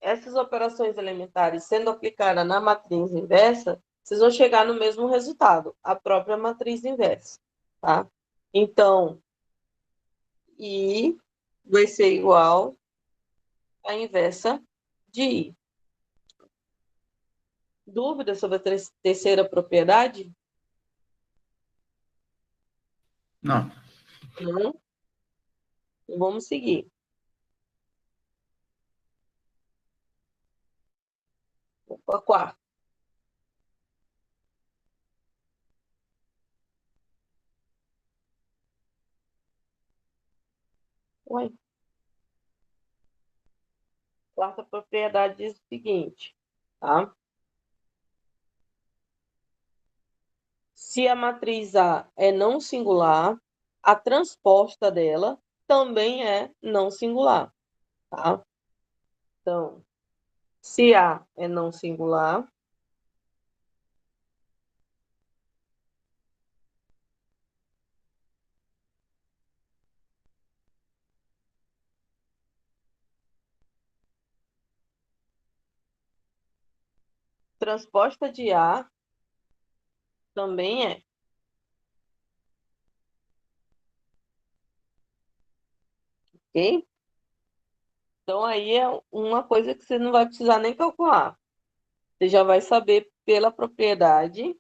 Essas operações elementares sendo aplicadas na matriz inversa, vocês vão chegar no mesmo resultado, a própria matriz inversa, tá? Então, I vai ser igual à inversa de I. Dúvida sobre a terceira propriedade?
Não.
Não? Vamos seguir. Opa, quarto. Ué. Quarta propriedade diz o seguinte, tá? Se a matriz A é não singular, a transposta dela também é não singular, tá? Então, se A é não singular, transposta de A também é. Ok? Então, aí é uma coisa que você não vai precisar nem calcular. Você já vai saber pela propriedade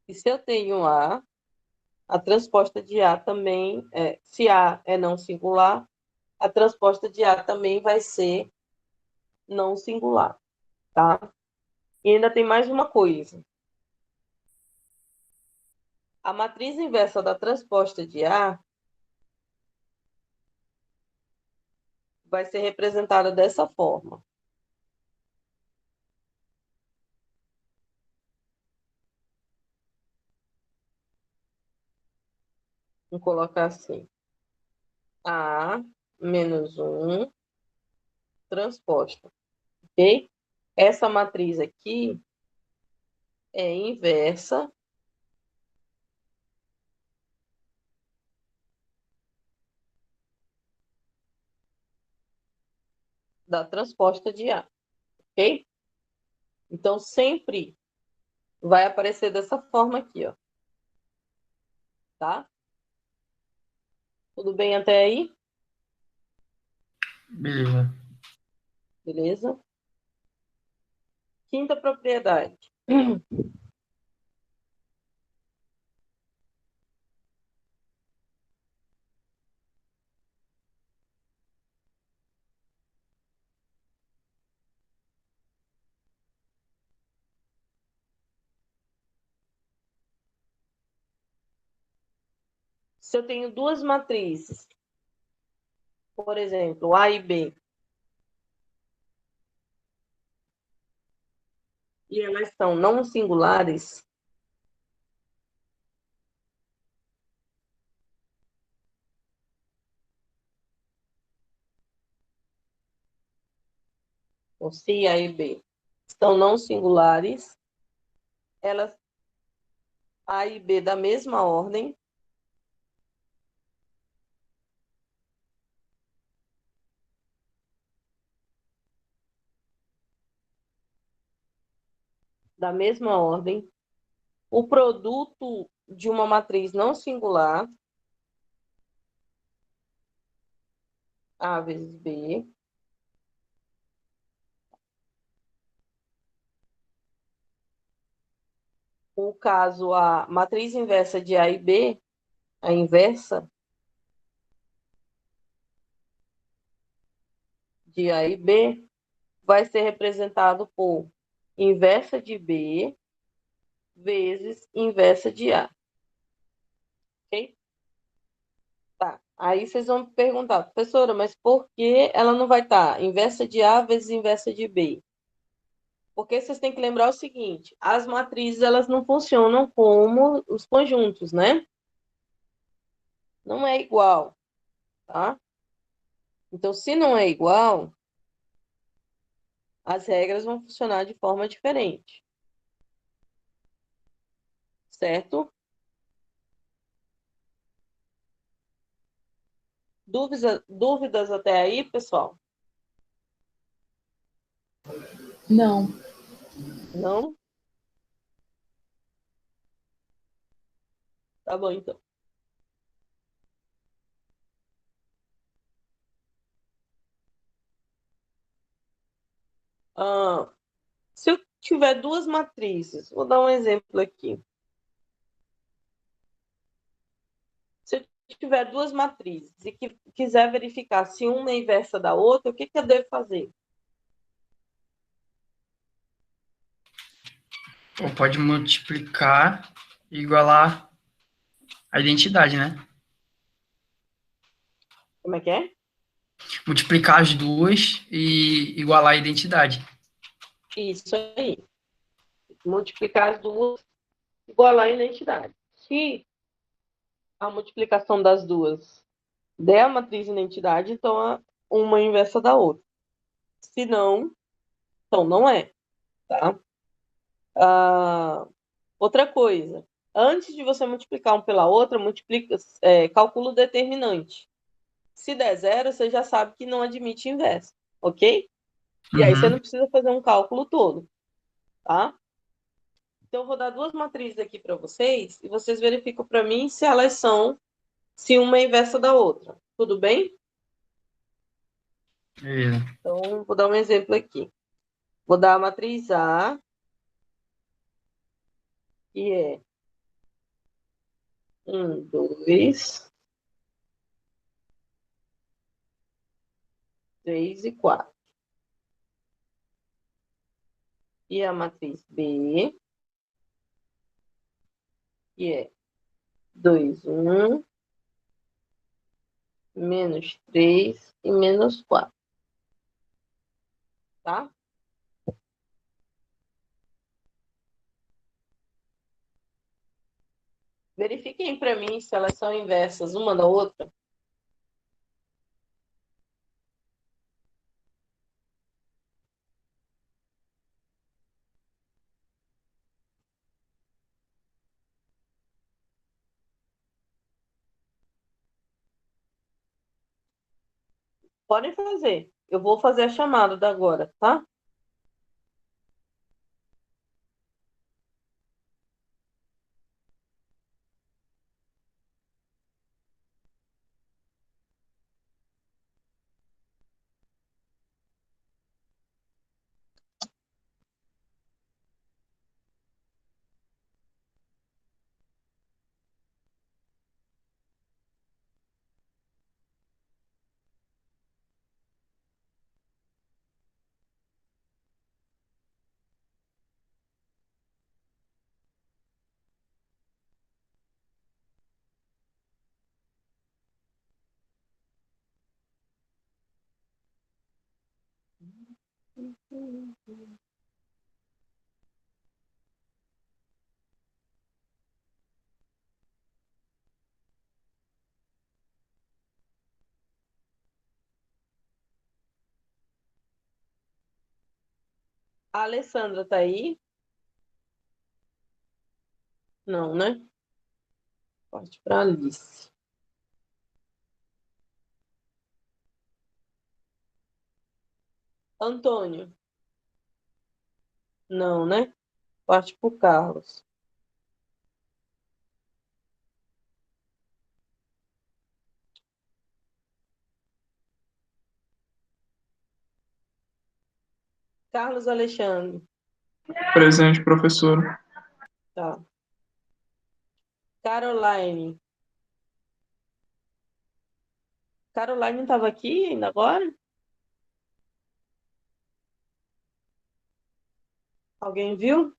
que se eu tenho a transposta de A também, se A é não singular, a transposta de A também vai ser não singular, tá? E ainda tem mais uma coisa. A matriz inversa da transposta de A vai ser representada dessa forma. Vou colocar assim. A menos 1 transposta, ok? Essa matriz aqui é inversa da transposta de A, ok? Então, sempre vai aparecer dessa forma aqui, ó. Tá? Tudo bem até aí?
Beleza.
Beleza? Quinta propriedade. Se eu tenho duas matrizes, por exemplo, A e B, e elas são não singulares, ou se A e B são não singulares, elas A e B da mesma ordem, o produto de uma matriz não singular, A vezes B, no caso, a matriz inversa de A e B, a inversa de A e B, vai ser representado por inversa de B vezes inversa de A. Ok? Tá. Aí vocês vão me perguntar, professora, mas por que ela não vai estar inversa de A vezes inversa de B? Porque vocês têm que lembrar o seguinte, as matrizes elas não funcionam como os conjuntos, né? Não é igual, tá? Então, se não é igual, as regras vão funcionar de forma diferente. Certo? Dúvidas até aí, pessoal?
Não.
Não? Tá bom, então. Se eu tiver duas matrizes, vou dar um exemplo aqui. Se eu tiver duas matrizes e que quiser verificar se uma é inversa da outra, o que eu devo fazer?
Ou pode multiplicar e igualar a identidade, né?
Como é que é?
Multiplicar as duas e igualar a identidade.
Isso aí. Multiplicar as duas, igualar a identidade. Se a multiplicação das duas der a matriz de identidade, então uma é inversa da outra. Se não, então não é, tá? Outra coisa, antes de você multiplicar um pela outra, calcula o determinante. Se der zero, você já sabe que não admite inverso, ok? E aí você não precisa fazer um cálculo todo, tá? Então, eu vou dar duas matrizes aqui para vocês e vocês verificam para mim se uma é inversa da outra. Tudo bem?
Beleza.
Então, vou dar um exemplo aqui. Vou dar a matriz A, que é 1, 2, 3 e 4. E a matriz B, que é 2, 1, menos 3 e menos 4. Tá? Verifiquem para mim se elas são inversas uma da outra. Podem fazer. Eu vou fazer a chamada da agora, tá? A Alessandra tá aí? Não, né? Parte para Alice. Antônio? Não, né? Parte para o Carlos. Carlos Alexandre.
Presente, professora.
Tá. Caroline. Caroline estava aqui ainda agora? Alguém viu?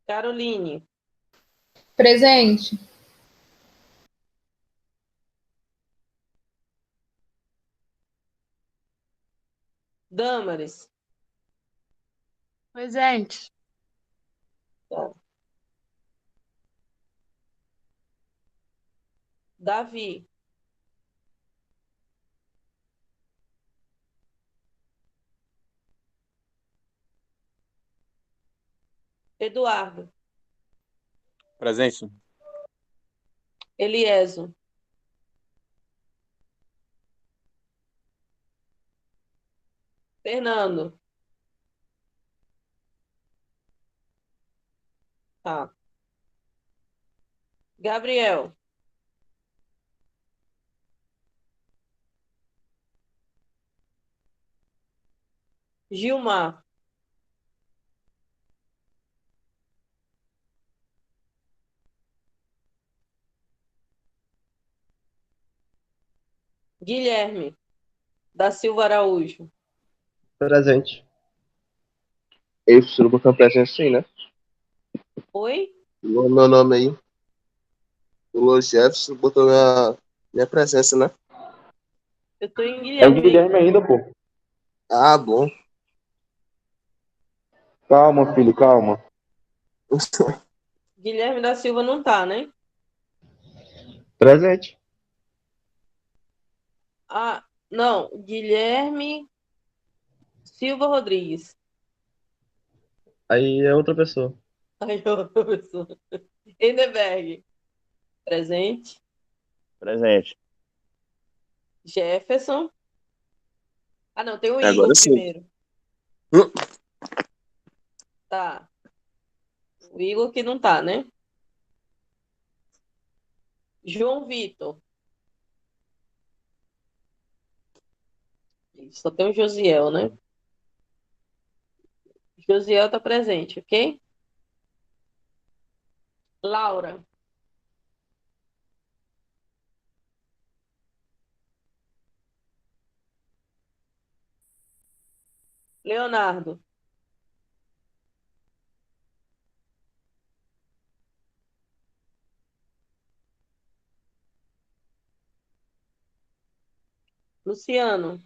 Caroline.
Presente.
Damares.
Presente.
Tá. Davi. Eduardo.
Presente.
Eliezo. Fernando. Tá. Gabriel. Gilmar. Guilherme da Silva Araújo.
Presente. Ei, professor, botou uma presença sim, né?
Oi?
O meu nome aí. O Luiz Jefferson botou minha presença, né?
Eu tô em
É o
Guilherme.
Guilherme ainda, pô.
Ah, bom.
Calma, filho, calma.
Guilherme da Silva não tá, né?
Presente.
Ah, não. Guilherme Silva Rodrigues.
Aí é outra pessoa.
Ai, ô, professor. Enderberg. Presente.
Presente.
Jefferson. Ah, não, tem o
Agora
Igor
sim.
primeiro. Tá. O Igor que não tá, né? João Vitor. Só tem o Josiel, né? Josiel tá presente, ok? Laura. Leonardo. Luciano.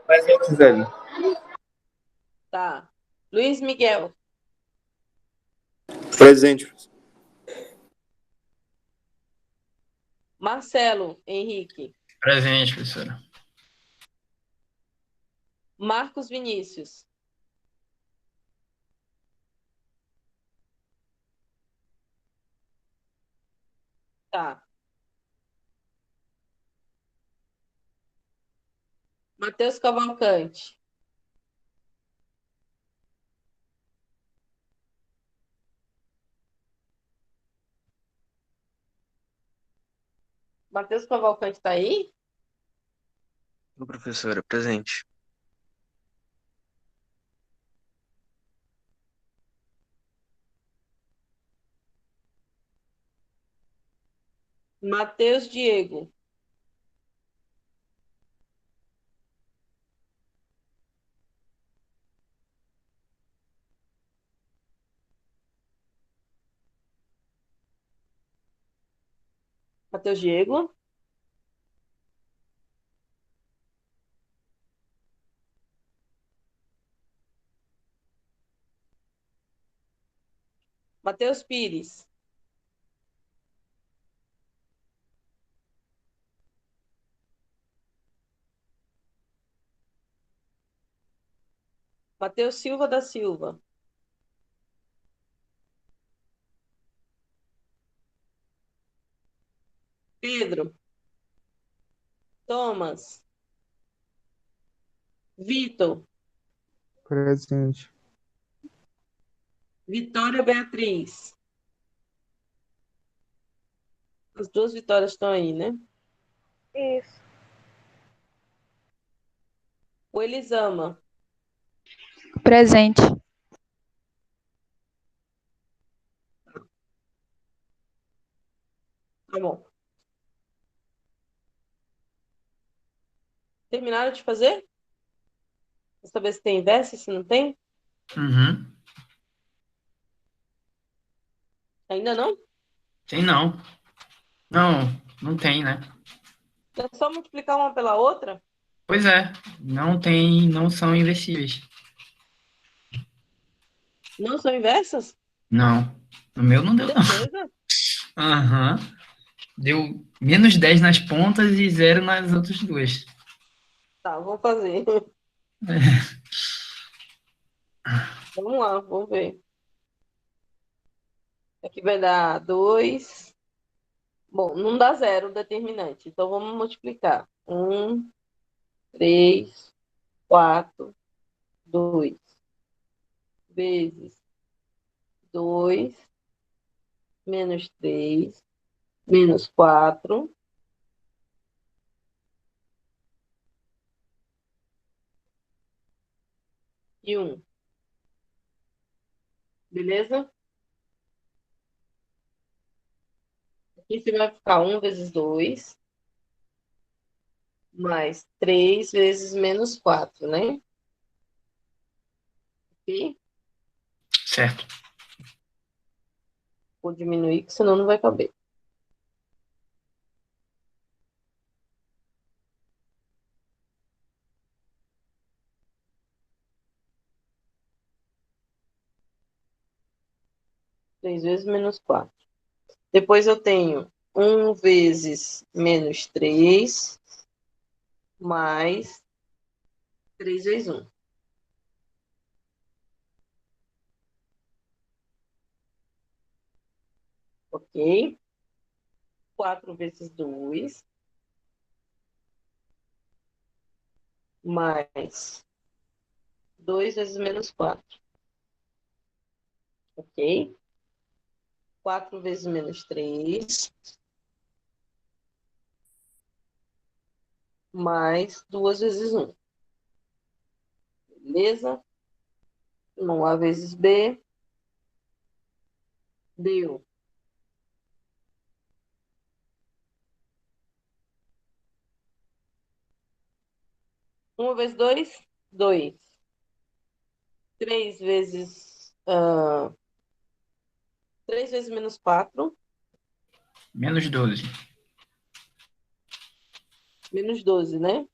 Presente, Zélio.
Tá. Luiz Miguel.
Presente.
Marcelo Henrique.
Presente, professora.
Marcos Vinícius. Tá. Matheus Cavalcante. Matheus Cavalcante tá aí?
Ô, professora, presente.
Matheus Diego. Matheus Diego. Matheus Pires. Matheus Silva da Silva. Pedro. Thomas. Vitor.
Presente.
Vitória Beatriz. As duas Vitórias estão aí, né?
Isso.
O Elisama.
Presente.
Tá bom. Terminaram de fazer? Vou saber se tem verso, se não tem?
Uhum.
Ainda não?
Tem não. Não, não tem, né?
É só multiplicar uma pela outra?
Pois é, não tem, não são inversíveis.
Não são inversas?
Não. No meu não deu, não.
Certeza?
Aham. Deu -10 nas pontas e 0 nas outras duas.
Tá, vou fazer. Vamos lá, vamos ver. Aqui vai dar 2. Bom, não dá 0 o determinante. Então vamos multiplicar. 1, 3, 4, 2. Vezes 2, menos 3, menos 4. e 1. Beleza? Aqui você vai ficar 1 vezes 2, mais 3 vezes menos 4, né? Ok?
Certo.
Vou diminuir, que senão não vai caber. Três vezes menos 4. Depois eu tenho 1 vezes menos 3, mais 3 vezes 1. Ok? 4 vezes 2, mais 2 vezes menos 4. Ok? 4 vezes menos 3, mais 2 vezes 1. Beleza? Então, A vezes B deu 1 vezes 2, 2. 3 vezes 3 vezes menos 4,
Menos 12.
menos 12, né?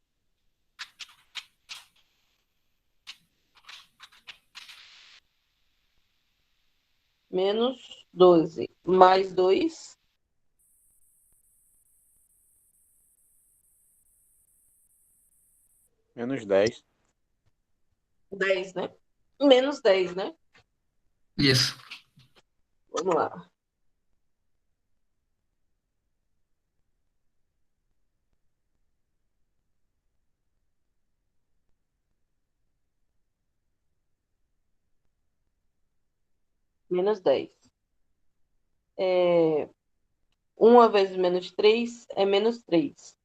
Menos 12, mais 2,
Menos 10.
10, né? Menos 10, né?
Isso.
Vamos lá. Menos 10. 1 vezes menos 3 é menos 3.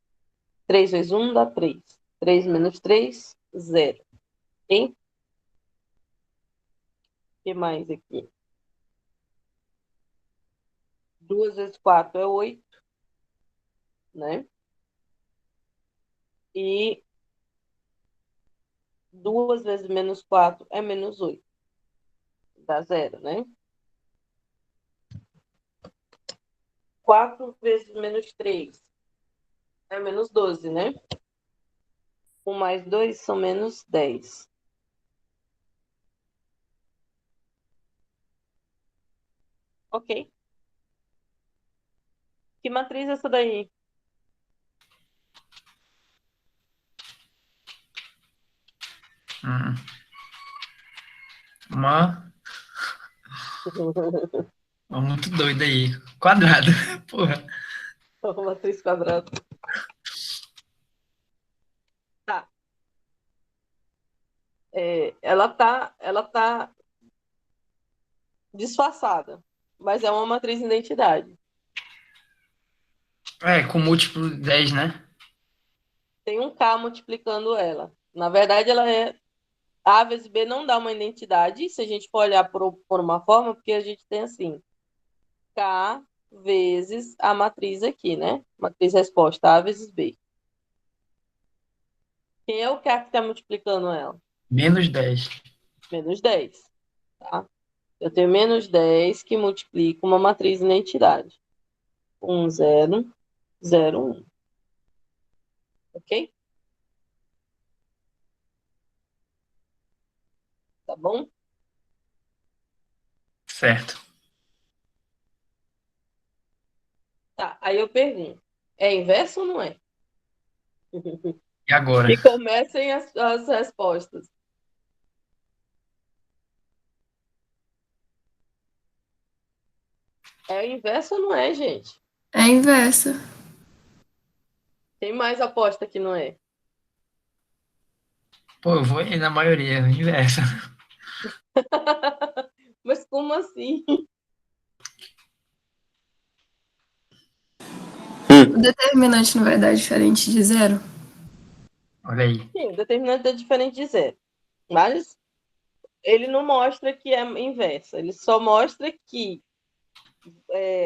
3 vezes 1 dá 3. 3 menos 3, 0. Ok? O que mais aqui? 2 vezes 4 é 8, né? E 2 vezes menos 4 é menos 8. Dá 0, né? 4 vezes menos 3 é menos 12, né? 1 mais 2 são menos 10. Ok. Que matriz é essa daí?
Hum. Uma muito doida aí. Quadrado. Porra.
Matriz quadrada. Tá. Ela tá disfarçada, mas é uma matriz de identidade.
É, com múltiplo 10, né?
Tem um K multiplicando ela. Na verdade, ela é A vezes B não dá uma identidade, se a gente for olhar por uma forma, porque a gente tem assim, K vezes a matriz aqui, né? Matriz resposta A vezes B. Quem é o K que está multiplicando ela?
Menos 10.
Menos 10. Tá? Eu tenho menos 10 que multiplica uma matriz de identidade. 1, 0, 0, 1. Ok? Tá bom?
Certo.
Tá, aí eu pergunto, é inverso ou não é?
E agora?
Que comecem as respostas. É inverso ou não é, gente?
É inverso.
Tem mais aposta que não é.
Pô, eu vou ir na maioria, inversa.
Mas como assim?
O determinante não vai dar diferente de zero?
Olha aí.
Sim, o determinante é diferente de zero. Mas Ele não mostra que é inversa, ele só mostra que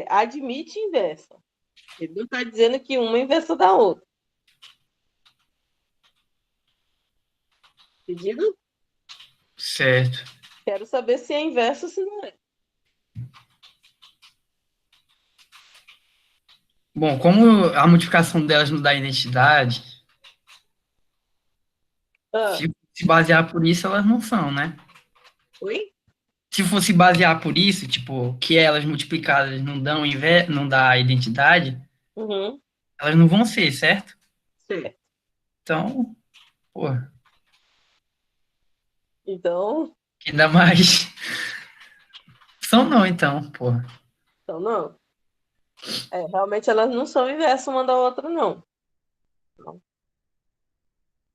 admite inversa. Ele não está dizendo que uma é inversa da outra. Entendido?
Certo.
Quero saber se é inversa ou se não é.
Bom, como a multiplicação delas não dá identidade,
Ah,
se basear por isso, elas não são, né?
oi?
Se fosse basear por isso, tipo, que elas multiplicadas não dá identidade,
Uhum,
elas não vão ser, certo?
certo.
Então, pô,
Então,
ainda mais. São não, então, pô.
não. Realmente elas não são inversas uma da outra, não. Não.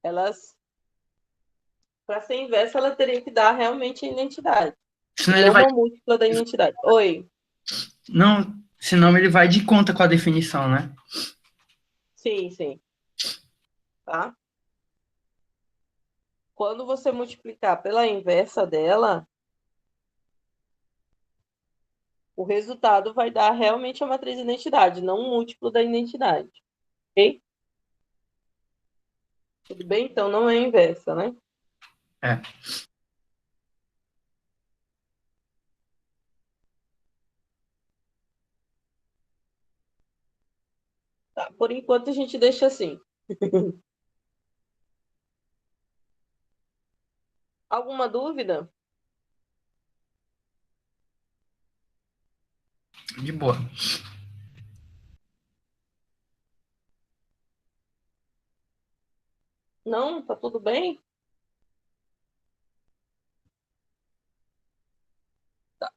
Elas, para ser inversa, ela teria que dar realmente a identidade.
Senão ele
Não
vai.
uma múltipla da identidade. Oi.
Não, senão ele vai de conta com a definição, né?
Sim, sim. Tá? Quando você multiplicar pela inversa dela, o resultado vai dar realmente a matriz de identidade, não um múltiplo da identidade. Ok? Tudo bem? Então não é inversa, né?
É.
Tá, por enquanto a gente deixa assim. Alguma dúvida?
De boa.
Não? Tá tudo bem? Tá.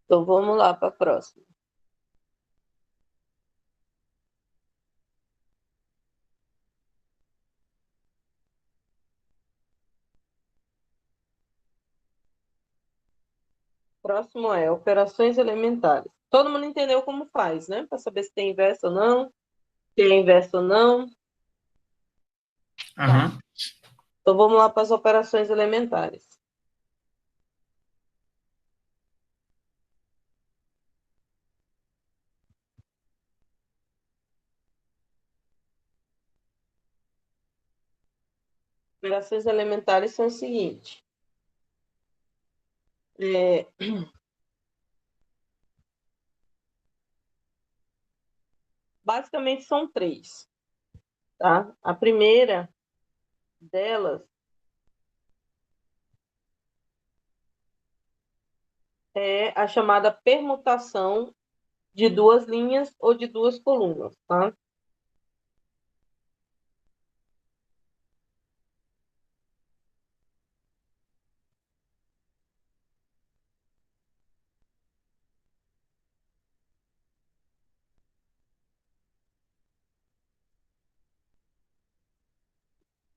Então vamos lá para a próxima. Próximo é operações elementares. Todo mundo entendeu como faz, né? Para saber se tem inverso ou não, se é inverso ou não.
Aham.
Então vamos lá para as operações elementares. Operações elementares são o seguinte. Basicamente são três. Tá? A primeira delas é a chamada permutação de duas linhas ou de duas colunas. Tá?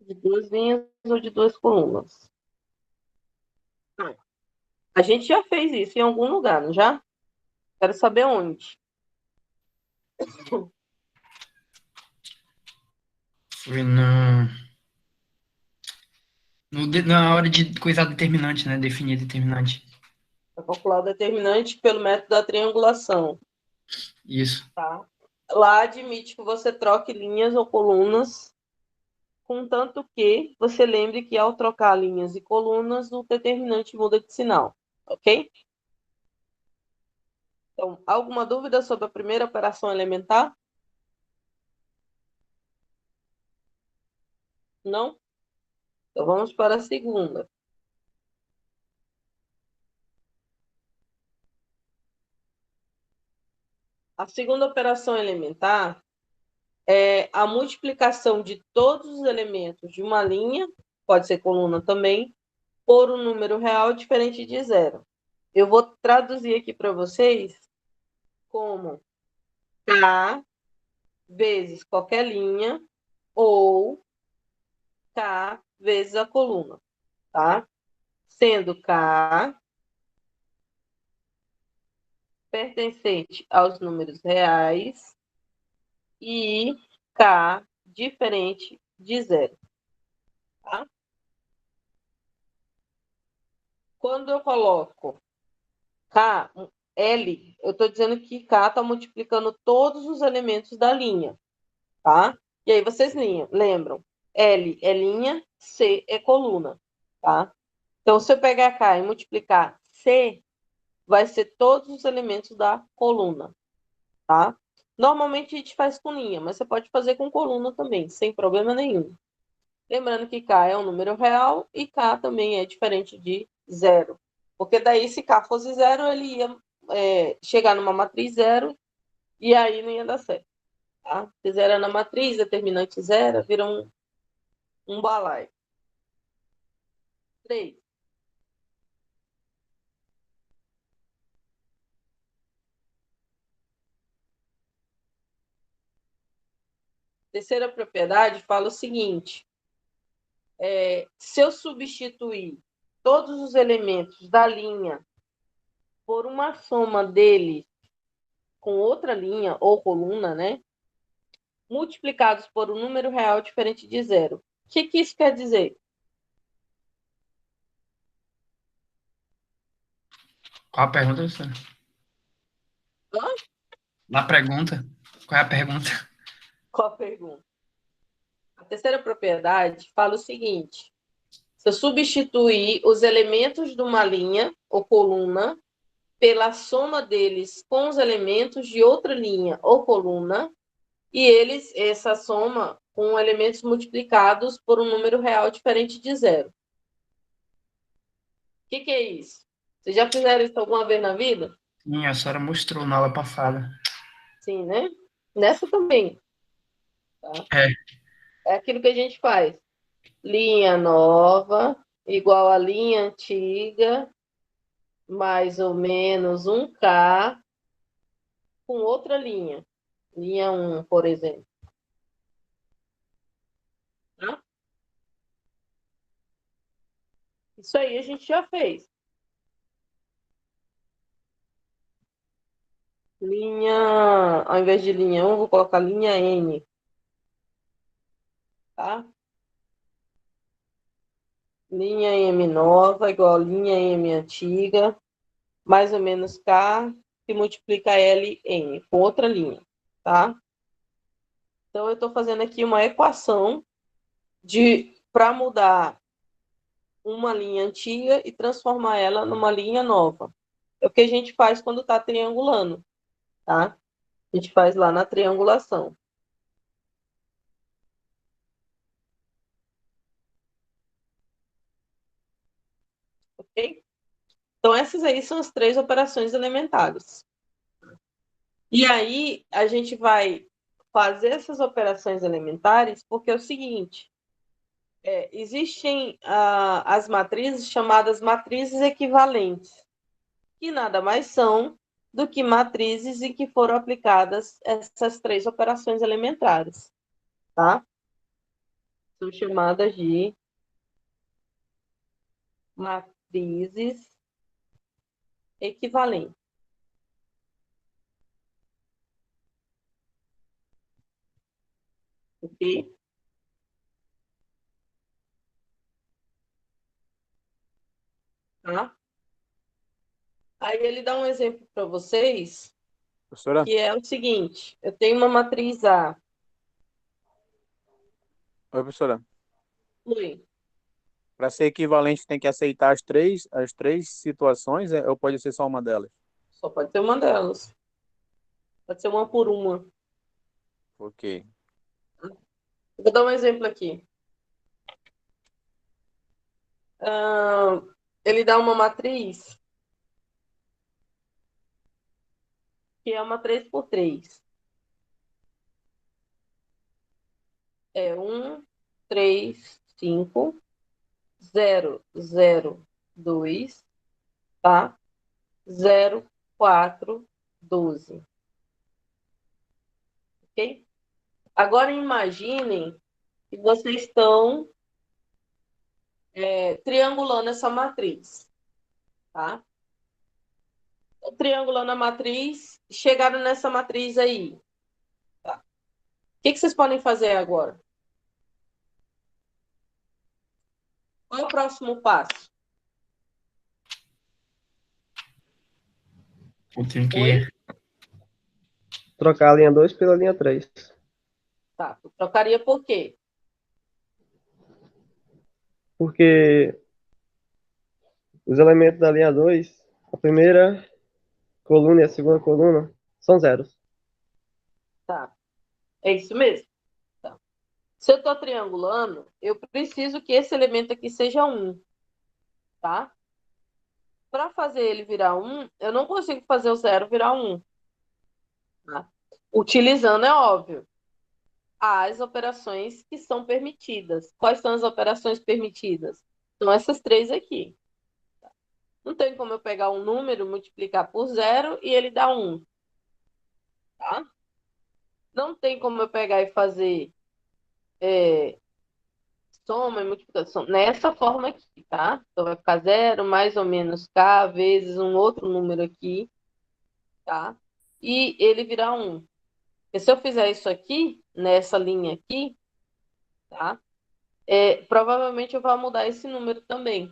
De duas linhas ou de duas colunas. A gente já fez isso em algum lugar, não já? Quero saber onde.
Foi na hora de coisar determinante, né? Definir determinante.
Para calcular o determinante pelo método da triangulação.
Isso.
Tá? Lá admite que você troque linhas ou colunas, contanto que você lembre que ao trocar linhas e colunas, o determinante muda de sinal. Ok? Então, alguma dúvida sobre a primeira operação elementar? Não? Então vamos para a segunda. A segunda operação elementar é a multiplicação de todos os elementos de uma linha, pode ser coluna também, por um número real diferente de zero. Eu vou traduzir aqui para vocês como K vezes qualquer linha ou K vezes a coluna, tá? Sendo K pertencente aos números reais e K diferente de zero, tá? Quando eu coloco K, L, eu estou dizendo que K está multiplicando todos os elementos da linha, tá? E aí vocês lembram, L é linha, C é coluna, tá? Então, se eu pegar K e multiplicar C, vai ser todos os elementos da coluna, tá? Normalmente a gente faz com linha, mas você pode fazer com coluna também, sem problema nenhum. Lembrando que K é um número real e K também é diferente de zero. Porque daí, se K fosse zero, ele ia chegar numa matriz zero e aí não ia dar certo. Tá? Se zero é na matriz, determinante zero, vira um balaio. 3. Terceira propriedade fala o seguinte: se eu substituir todos os elementos da linha por uma soma deles com outra linha ou coluna, né, multiplicados por um número real diferente de zero. O que isso quer dizer?
Qual a pergunta, professora?
Hã?
Na pergunta? Qual é a pergunta?
Qual a pergunta? A terceira propriedade fala o seguinte: se eu substituir os elementos de uma linha ou coluna pela soma deles com os elementos de outra linha ou coluna, e essa soma com elementos multiplicados por um número real diferente de zero. O que é isso? Vocês já fizeram isso alguma vez na vida?
Sim, a senhora mostrou na aula passada.
Sim, né? Nessa também. Tá? É aquilo que a gente faz. Linha nova igual a linha antiga, mais ou menos 1K, com outra linha. Linha 1, por exemplo. Tá? Isso aí a gente já fez. Linha, ao invés de linha 1, vou colocar linha N. Tá? Linha M nova igual a linha M antiga, mais ou menos K, que multiplica LN, com outra linha. Tá? Então, eu estou fazendo aqui uma equação para mudar uma linha antiga e transformar ela numa linha nova. É o que a gente faz quando está triangulando, tá? A gente faz lá na triangulação. Ok? Então, essas aí são as 3 operações elementares. E aí, a gente vai fazer essas operações elementares porque é o seguinte: existem as matrizes chamadas matrizes equivalentes, que nada mais são do que matrizes em que foram aplicadas essas 3 operações elementares, tá? São chamadas de matrizes equivalentes. Ok? Tá? Aí ele dá um exemplo para vocês,
Professora?
que é o seguinte: eu tenho uma matriz A.
Oi, professora.
Oi.
Para ser equivalente, tem que aceitar as três situações, ou pode ser só uma delas?
Só pode ser uma delas. Pode ser uma por uma.
Ok.
Eu vou dar um exemplo aqui. Ele dá uma matriz que é uma 3x3. É 1, 3, 5, 0, 0, 2, tá? 0, 4, 12. Ok? Agora imaginem que vocês estão triangulando essa matriz, tá? Triangulando a matriz, chegaram nessa matriz aí. Tá? O que vocês podem fazer agora? Qual é o próximo passo?
Eu tenho que
Oi?
Trocar a linha 2 pela linha 3.
Tá, tu trocaria por quê?
Porque os elementos da linha 2, a primeira coluna e a segunda coluna, são zeros.
Tá, é isso mesmo. Tá. Se eu estou triangulando, eu preciso que esse elemento aqui seja 1, tá? Para fazer ele virar 1, eu não consigo fazer o 0 virar 1. Tá? Utilizando, é óbvio, as operações que são permitidas. Quais são as operações permitidas? São essas três aqui. Não tem como eu pegar um número, multiplicar por 0 e ele dar 1. Tá? Não tem como eu pegar e fazer soma e multiplicação nessa forma aqui, tá? Então vai ficar 0 mais ou menos k vezes um outro número aqui, tá? E ele virar 1. Porque se eu fizer isso aqui, nessa linha aqui, tá? Provavelmente eu vou mudar esse número também,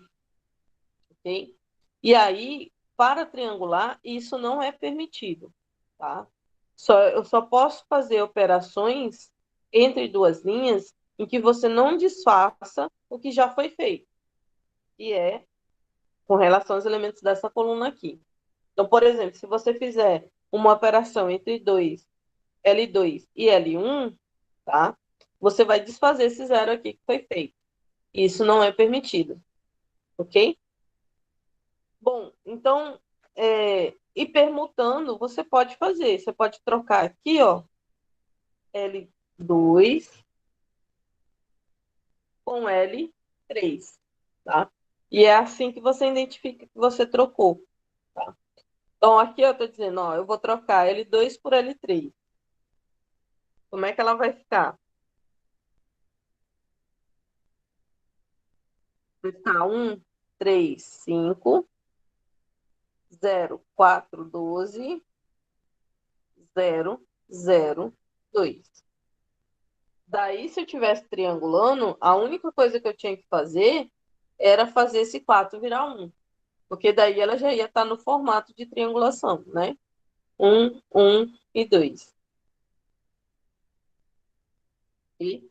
ok? E aí, para triangular, isso não é permitido, tá? Eu só posso fazer operações entre duas linhas em que você não desfaça o que já foi feito, que é com relação aos elementos dessa coluna aqui. Então, por exemplo, se você fizer uma operação entre L2 e L1, tá? Você vai desfazer esse zero aqui que foi feito. Isso não é permitido, ok? Bom, então, e permutando, você pode fazer. Você pode trocar aqui, ó, L2 com L3, tá? E é assim que você identifica que você trocou, tá? Então, aqui eu estou dizendo, ó, eu vou trocar L2 por L3. Como é que ela vai ficar? Vai ficar 1, 3, 5, 0, 4, 12, 0, 0, 2. Daí, se eu tivesse triangulando, a única coisa que eu tinha que fazer era fazer esse 4 virar 1. Porque daí ela já ia estar no formato de triangulação, né? 1, 1 e 2. E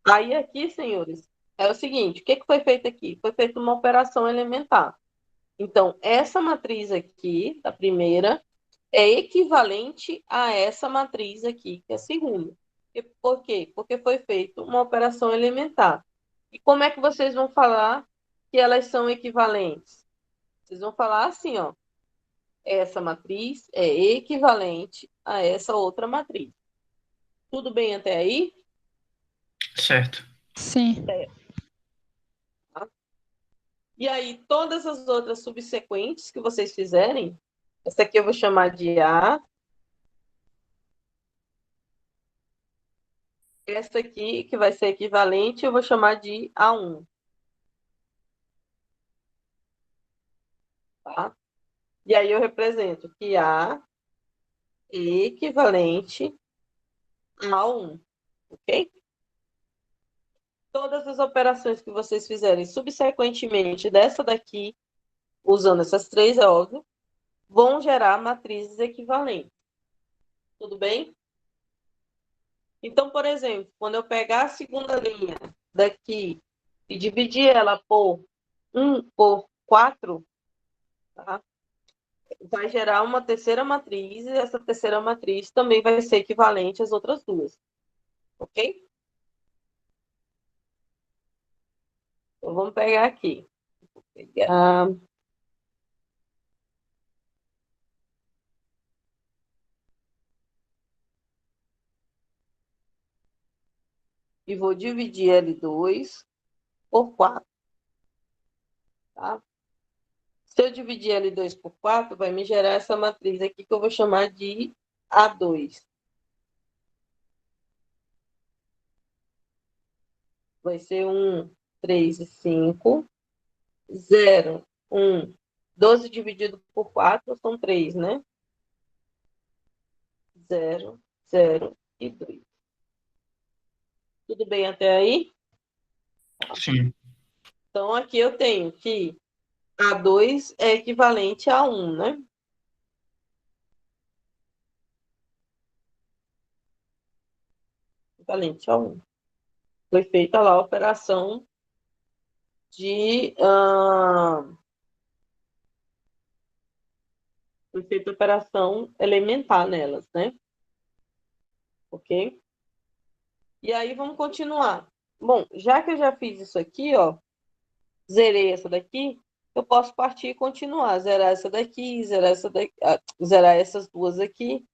aí aqui, senhores, é o seguinte, o que foi feito aqui? Foi feita uma operação elementar. Então, essa matriz aqui, da primeira, é equivalente a essa matriz aqui, que é a segunda. Por quê? Porque foi feita uma operação elementar. E como é que vocês vão falar que elas são equivalentes? Vocês vão falar assim, ó. Essa matriz é equivalente a essa outra matriz. Tudo bem até aí?
Certo.
Sim.
Tá? E aí, todas as outras subsequentes que vocês fizerem, essa aqui eu vou chamar de A. Essa aqui, que vai ser equivalente, eu vou chamar de A1. Tá? E aí eu represento que A é equivalente a 1, ok? Todas as operações que vocês fizerem subsequentemente dessa daqui, usando essas três, é óbvio, vão gerar matrizes equivalentes. Tudo bem? Então, por exemplo, quando eu pegar a segunda linha daqui e dividir ela por 4, tá? Vai gerar uma terceira matriz, e essa terceira matriz também vai ser equivalente às outras duas. Ok? Então, vamos pegar aqui. Vou pegar... E vou dividir L2 por 4. Tá? Se eu dividir L2 por 4, vai me gerar essa matriz aqui que eu vou chamar de A2. Vai ser 1, 3 e 5. 0, 1. 12 dividido por 4 são 3, né? 0, 0 e 2. Tudo bem até aí?
Sim.
Então, aqui eu tenho que A2 é equivalente a 1, né? equivalente a 1. Foi feita lá a operação de... foi feita a operação elementar nelas, né? Ok? E aí, vamos continuar. Bom, já que eu já fiz isso aqui, ó, zerei essa daqui, eu posso partir e continuar. Zerar essa daqui, zerar essas duas aqui,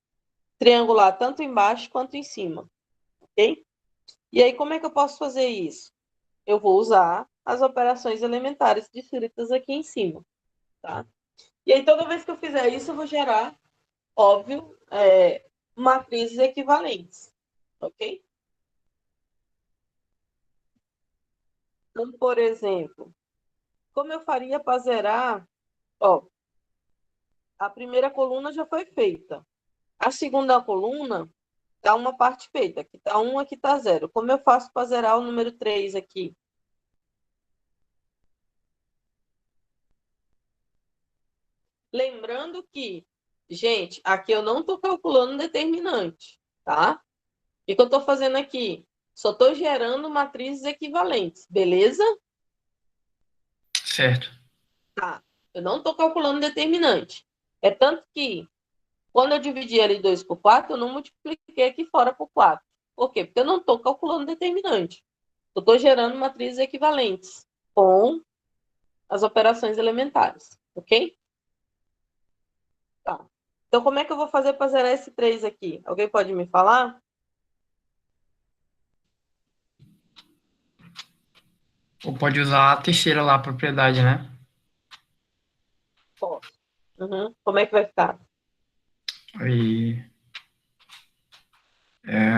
triangular tanto embaixo quanto em cima, ok? E aí, como é que eu posso fazer isso? Eu vou usar as operações elementares descritas aqui em cima, tá? E aí, toda vez que eu fizer isso, eu vou gerar, óbvio, matrizes equivalentes, ok? Então, por exemplo, como eu faria para zerar? Ó, a primeira coluna já foi feita. A segunda coluna está uma parte feita. Aqui está 1, aqui está 0. Como eu faço para zerar o número 3 aqui? Lembrando que, gente, aqui eu não estou calculando determinante, tá? O que eu estou fazendo aqui? Só estou gerando matrizes equivalentes, beleza?
Certo.
Tá. Eu não estou calculando determinante. É tanto que, quando eu dividi ali 2 por 4, eu não multipliquei aqui fora por 4. Por quê? Porque eu não estou calculando determinante. Eu estou gerando matrizes equivalentes com as operações elementares, ok? Tá. Então, como é que eu vou fazer para zerar esse 3 aqui? Alguém pode me falar?
Ou pode usar a terceira lá, a propriedade, né?
Posso. Uhum. Como é que vai ficar?
Aí,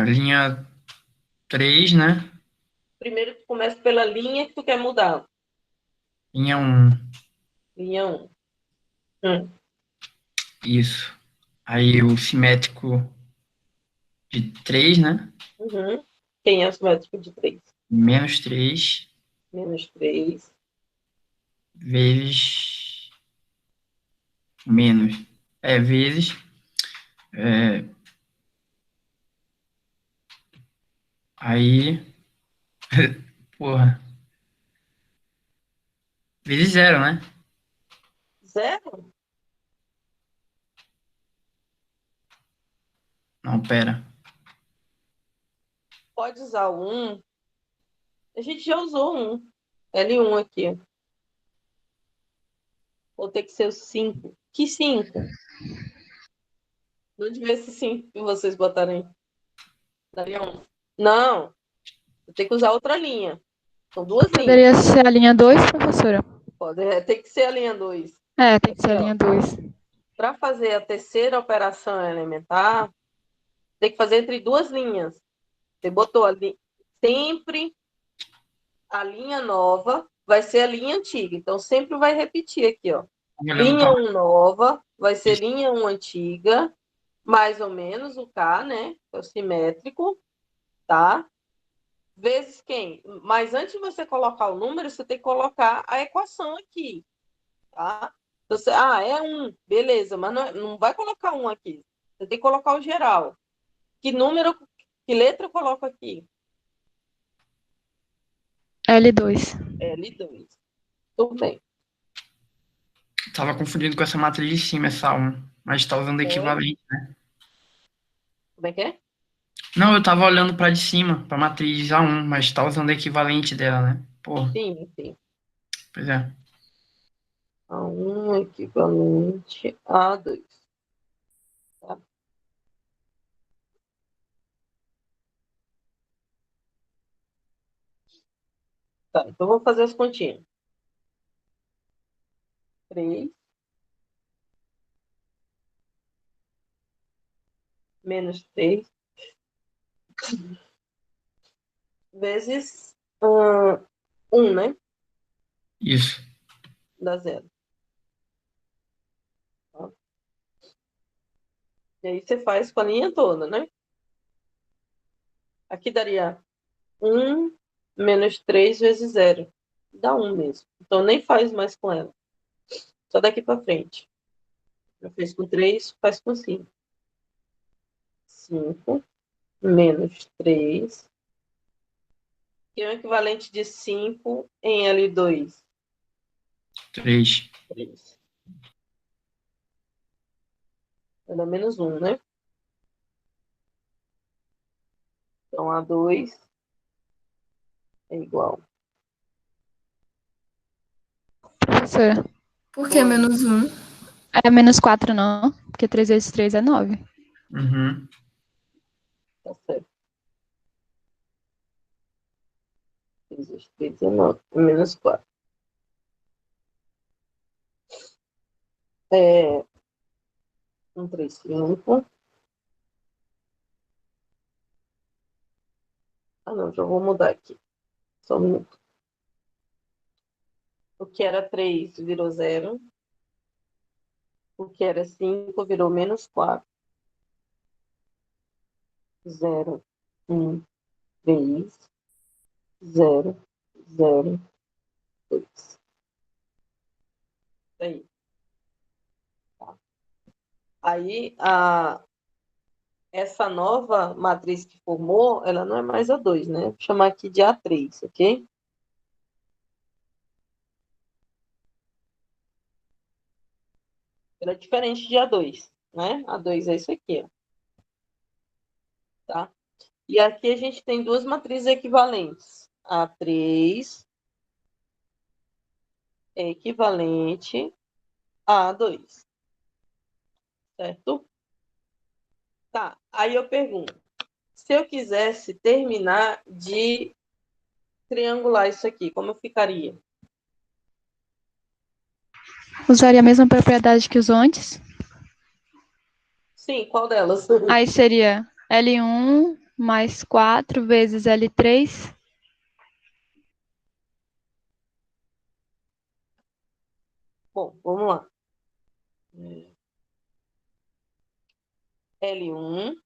linha 3, né?
Primeiro, tu começa pela linha que tu quer mudar.
Linha 1.
Linha 1.
Isso. Aí o simétrico de 3, né?
Uhum. Quem é o simétrico de 3?
Menos 3
Menos 3.
vezes menos. Vezes. Aí. Porra. Vezes 0, né?
0?
Não, pera.
Pode usar o 1. A gente já usou 1. L1 aqui. Ou tem que ser o 5. Que 5? Não devia ser 5 que vocês botaram aí. Daria 1. Não. Tem que usar outra linha. São duas linhas.
Poderia ser a linha 2, professora?
Pode. Tem que ser a linha 2.
Tem que ser a linha 2.
Para fazer a terceira operação elementar, tem que fazer entre duas linhas. Você botou ali. Sempre a linha nova vai ser a linha antiga. Então, sempre vai repetir aqui, ó. Linha 1 nova vai ser linha 1 antiga, mais ou menos o K, né? É o simétrico, tá? Vezes quem? Mas antes de você colocar o número, você tem que colocar a equação aqui, tá? Então, você, é 1, beleza, mas não vai colocar 1 aqui. Você tem que colocar o geral. Que número, que letra eu coloco aqui?
L2.
L2. Tudo bem.
Tava confundindo com essa matriz de cima, essa 1. Mas tá usando equivalente, né?
Como é que é?
Não, eu tava olhando pra de cima, pra matriz A1, mas tá usando equivalente dela, né? Porra.
Sim, sim.
Pois é.
A1 equivalente a 2. Tá? Tá, então vamos fazer as continhas. 3 menos 3 vezes 1, né?
Isso.
Dá 0. Tá? E aí você faz com a linha toda, né? Aqui daria 1 menos 3 vezes 0. Dá 1 mesmo. Então nem faz mais com ela. Só daqui para frente. Já fez com 3, faz com 5. 5 menos 3, que é o equivalente de 5 em L2.
3.
3. Vai dar menos 1, né? Então, A2 é igual.
Professora,
Por que menos 1?
é menos 4 não, porque 3 vezes 3 é 9.
Uhum.
Tá certo. 3 vezes 3 é 9. Menos 4. 1, 3, 5. Ah, não, já vou mudar aqui. Só um minuto. O que era 3 virou 0. O que era 5 virou menos 4. 0, 1, 3, 0, 0, 2. Aí. Tá. Aí, essa nova matriz que formou, ela não é mais A2, né? Vou chamar aqui de A3, ok? Ela é diferente de A2, né? A2 é isso aqui, ó. Tá? E aqui a gente tem duas matrizes equivalentes. A3 é equivalente a A2. Certo? Tá. Aí eu pergunto. Se eu quisesse terminar de triangular isso aqui, como ficaria?
Usaria a mesma propriedade que usou antes?
Sim, qual delas?
Aí seria L1 mais 4 vezes L3.
Bom, vamos lá. L1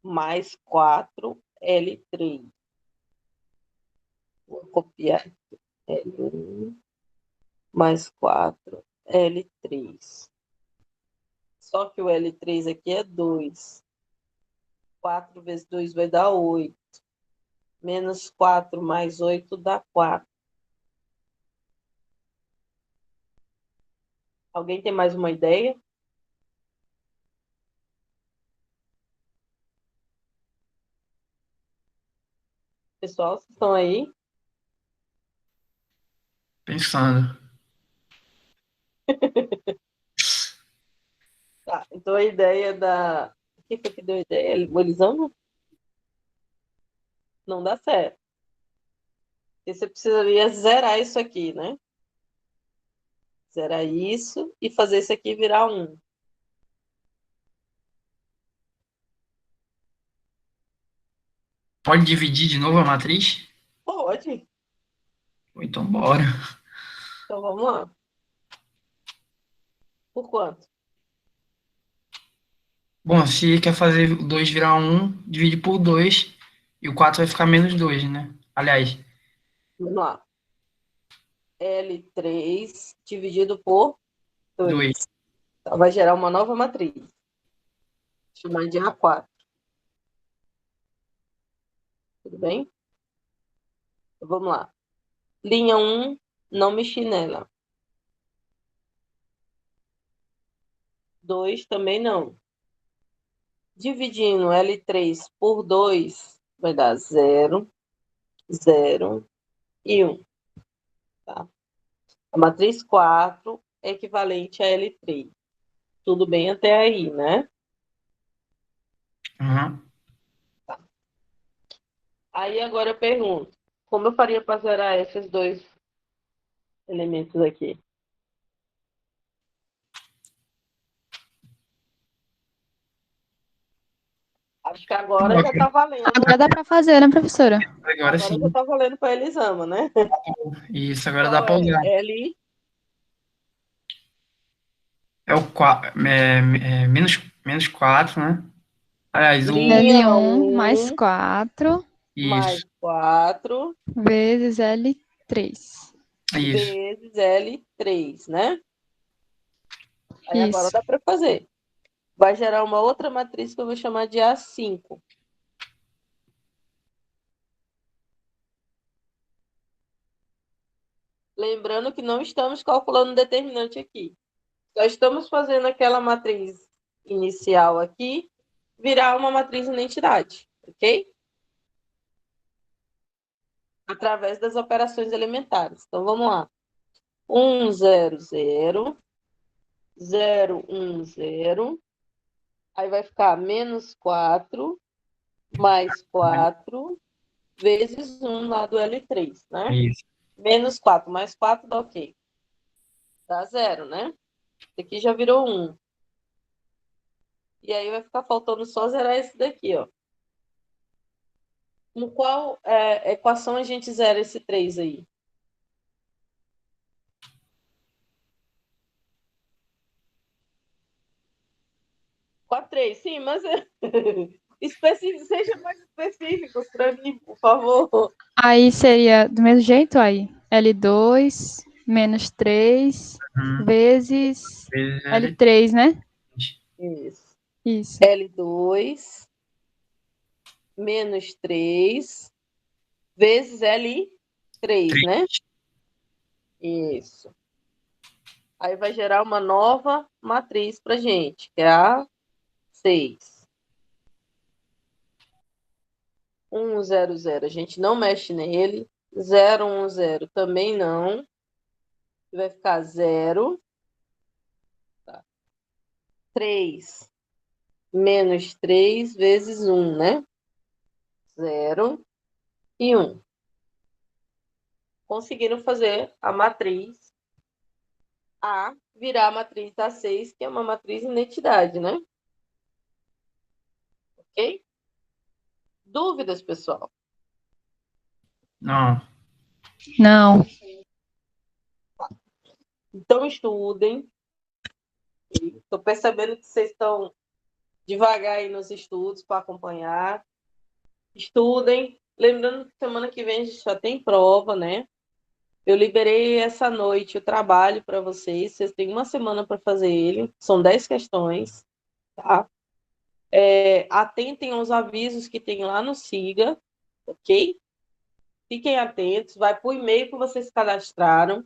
mais 4 L3. Vou copiar aqui. L1 mais 4 L3. Só que o L3 aqui é 2. 4 vezes 2 vai dar 8. Menos 4 mais 8 dá 4. Alguém tem mais uma ideia? Pessoal, vocês estão aí?
Pensando.
Tá, então a ideia da... Quem foi que deu a ideia? O Elisama? Não dá certo. Porque você precisaria zerar isso aqui, né? Zerar isso e fazer isso aqui virar 1.
Pode dividir de novo a matriz?
Pode.
Então, bora.
Então vamos lá. Por quanto?
Bom, se quer fazer o 2 virar 1, divide por 2 e o 4 vai ficar menos 2, né? Aliás,
Vamos lá. L3 dividido por 2.
2.
Então vai gerar uma nova matriz. Chamar de A4. Tudo bem? Então, vamos lá. Linha 1, não mexi nela. 2 também não. Dividindo L3 por 2, vai dar 0, 0 e 1. Tá? A matriz 4 é equivalente a L3. Tudo bem até aí, né?
Uhum.
Aí agora eu pergunto, como eu faria para zerar esses dois elementos aqui? Acho que agora já está valendo.
Agora dá para fazer, né, professora?
Agora
já
sim.
está valendo para Elisama, né?
Isso, agora dá para usar.
L
É o 4, menos 4, né? Aliás, o...
linha
L1 mais
1
4
mais
Isso,
4
vezes L3.
isso.
vezes L3, né? Aí agora
Isso.
dá para fazer. Vai gerar uma outra matriz que eu vou chamar de A5. Lembrando que não estamos calculando determinante aqui. Só estamos fazendo aquela matriz inicial aqui virar uma matriz identidade, ok? Através das operações elementares. Então, vamos lá. 1, 0, 0. 0, 1, 0. Aí vai ficar menos 4, mais 4, vezes 1 lá do L3, né?
Isso.
Menos 4 mais 4 dá o quê? Dá 0, né? Esse aqui já virou 1. E aí vai ficar faltando só zerar esse daqui, ó. Com qual equação a gente zera esse 3 aí? Com a 3, sim, mas seja mais específicos para mim, por favor.
Aí seria do mesmo jeito aí. L2 menos 3 vezes
Vezes
L3, né?
Isso.
Isso.
L2 menos 3 vezes L3, né? Isso. Aí vai gerar uma nova matriz para gente, que é a 6. 1, 0, 0. A gente não mexe nele. 0, 1, 0 também não. Vai ficar 0. Tá. 3 menos 3 vezes 1, né? 0 e 1. Conseguiram fazer a matriz A virar a matriz A6, que é uma matriz identidade, né? Ok? Dúvidas, pessoal?
Não.
Não.
Então, estudem. Estou percebendo que vocês estão devagar aí nos estudos para acompanhar. Estudem. Lembrando que semana que vem a gente já tem prova, né? Eu liberei essa noite o trabalho para vocês. Vocês têm uma semana para fazer ele. São 10 questões, tá? Atentem aos avisos que tem lá no Siga, ok? Fiquem atentos. Vai por e-mail que vocês cadastraram.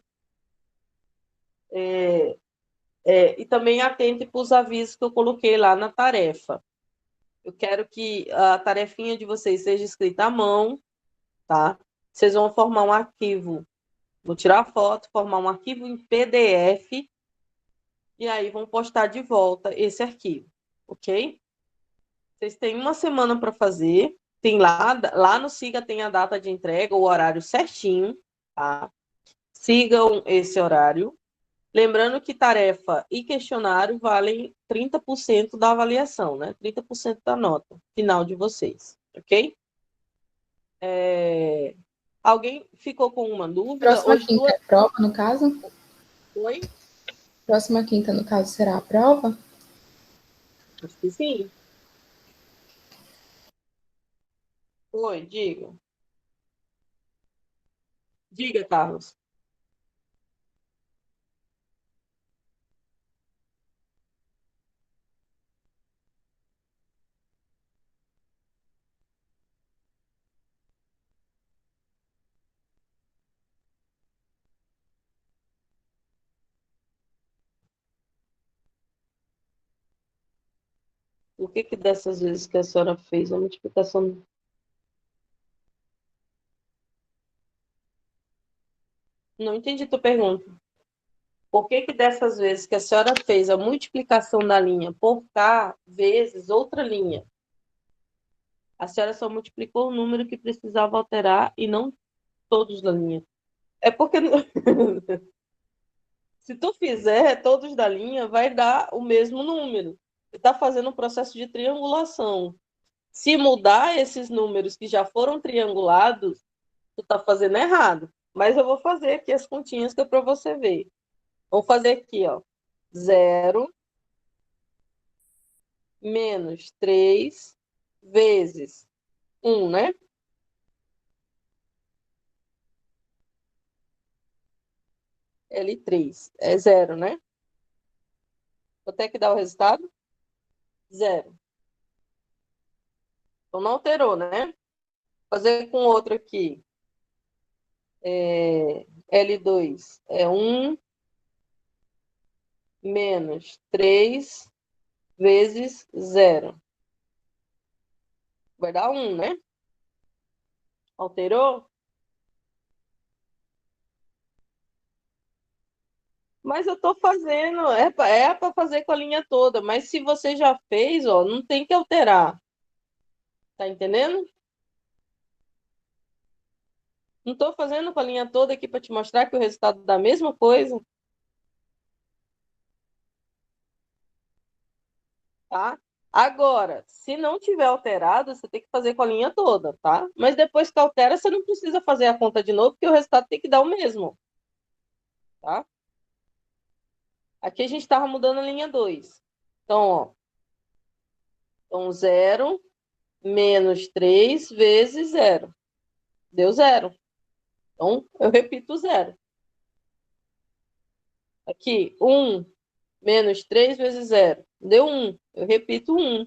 E também atentem para os avisos que eu coloquei lá na tarefa. Eu quero que a tarefinha de vocês seja escrita à mão, tá? Vocês vão formar um arquivo. Vou tirar a foto, formar um arquivo em PDF e aí vão postar de volta esse arquivo, ok? Vocês têm uma semana para fazer. Tem lá no Siga tem a data de entrega, o horário certinho, tá? Sigam esse horário. Lembrando que tarefa e questionário valem 30% da avaliação, né? 30% da nota final de vocês, ok? Alguém ficou com uma dúvida?
Próxima quinta é prova, no caso?
Oi?
Próxima quinta, no caso, será a prova?
Acho que sim. Oi, diga. Diga, Carlos. O que dessas vezes que a senhora fez a multiplicação? Não entendi tua pergunta. Por que dessas vezes que a senhora fez a multiplicação da linha por K vezes outra linha, a senhora só multiplicou o número que precisava alterar e não todos da linha? É porque se tu fizer todos da linha, vai dar o mesmo número. Você está fazendo um processo de triangulação. Se mudar esses números que já foram triangulados, tu está fazendo errado. Mas eu vou fazer aqui as continhas que é para você ver. Vamos fazer aqui, ó. 0 menos 3 vezes 1, né? L3 é 0, né? Quanto é que dá o resultado? 0. Então, não alterou, né? Vou fazer com outro aqui. L2 é 1 menos 3 vezes 0. Vai dar 1, né? Alterou? Mas eu tô fazendo, é para fazer com a linha toda, mas se você já fez, ó, não tem que alterar. Tá entendendo? Não tô fazendo com a linha toda aqui para te mostrar que o resultado dá a mesma coisa, tá? Agora, se não tiver alterado, você tem que fazer com a linha toda, tá? Mas depois que altera, você não precisa fazer a conta de novo, porque o resultado tem que dar o mesmo, tá? Aqui a gente estava mudando a linha 2. Então, ó. Então, 0 menos 3 vezes 0. Deu 0. Então, eu repito 0. Aqui, 1 menos 3 vezes 0. Deu 1. Eu repito 1.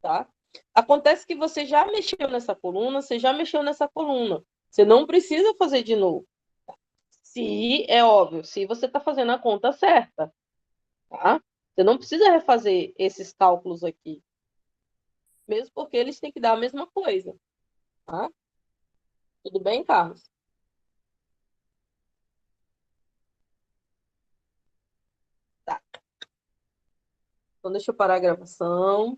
Tá? Acontece que você já mexeu nessa coluna, você já mexeu nessa coluna. Você não precisa fazer de novo. Se, é óbvio, se você está fazendo a conta certa. Tá? Você não precisa refazer esses cálculos aqui. Mesmo porque eles têm que dar a mesma coisa. Tá? Tudo bem, Carlos? Tá. Então, deixa eu parar a gravação.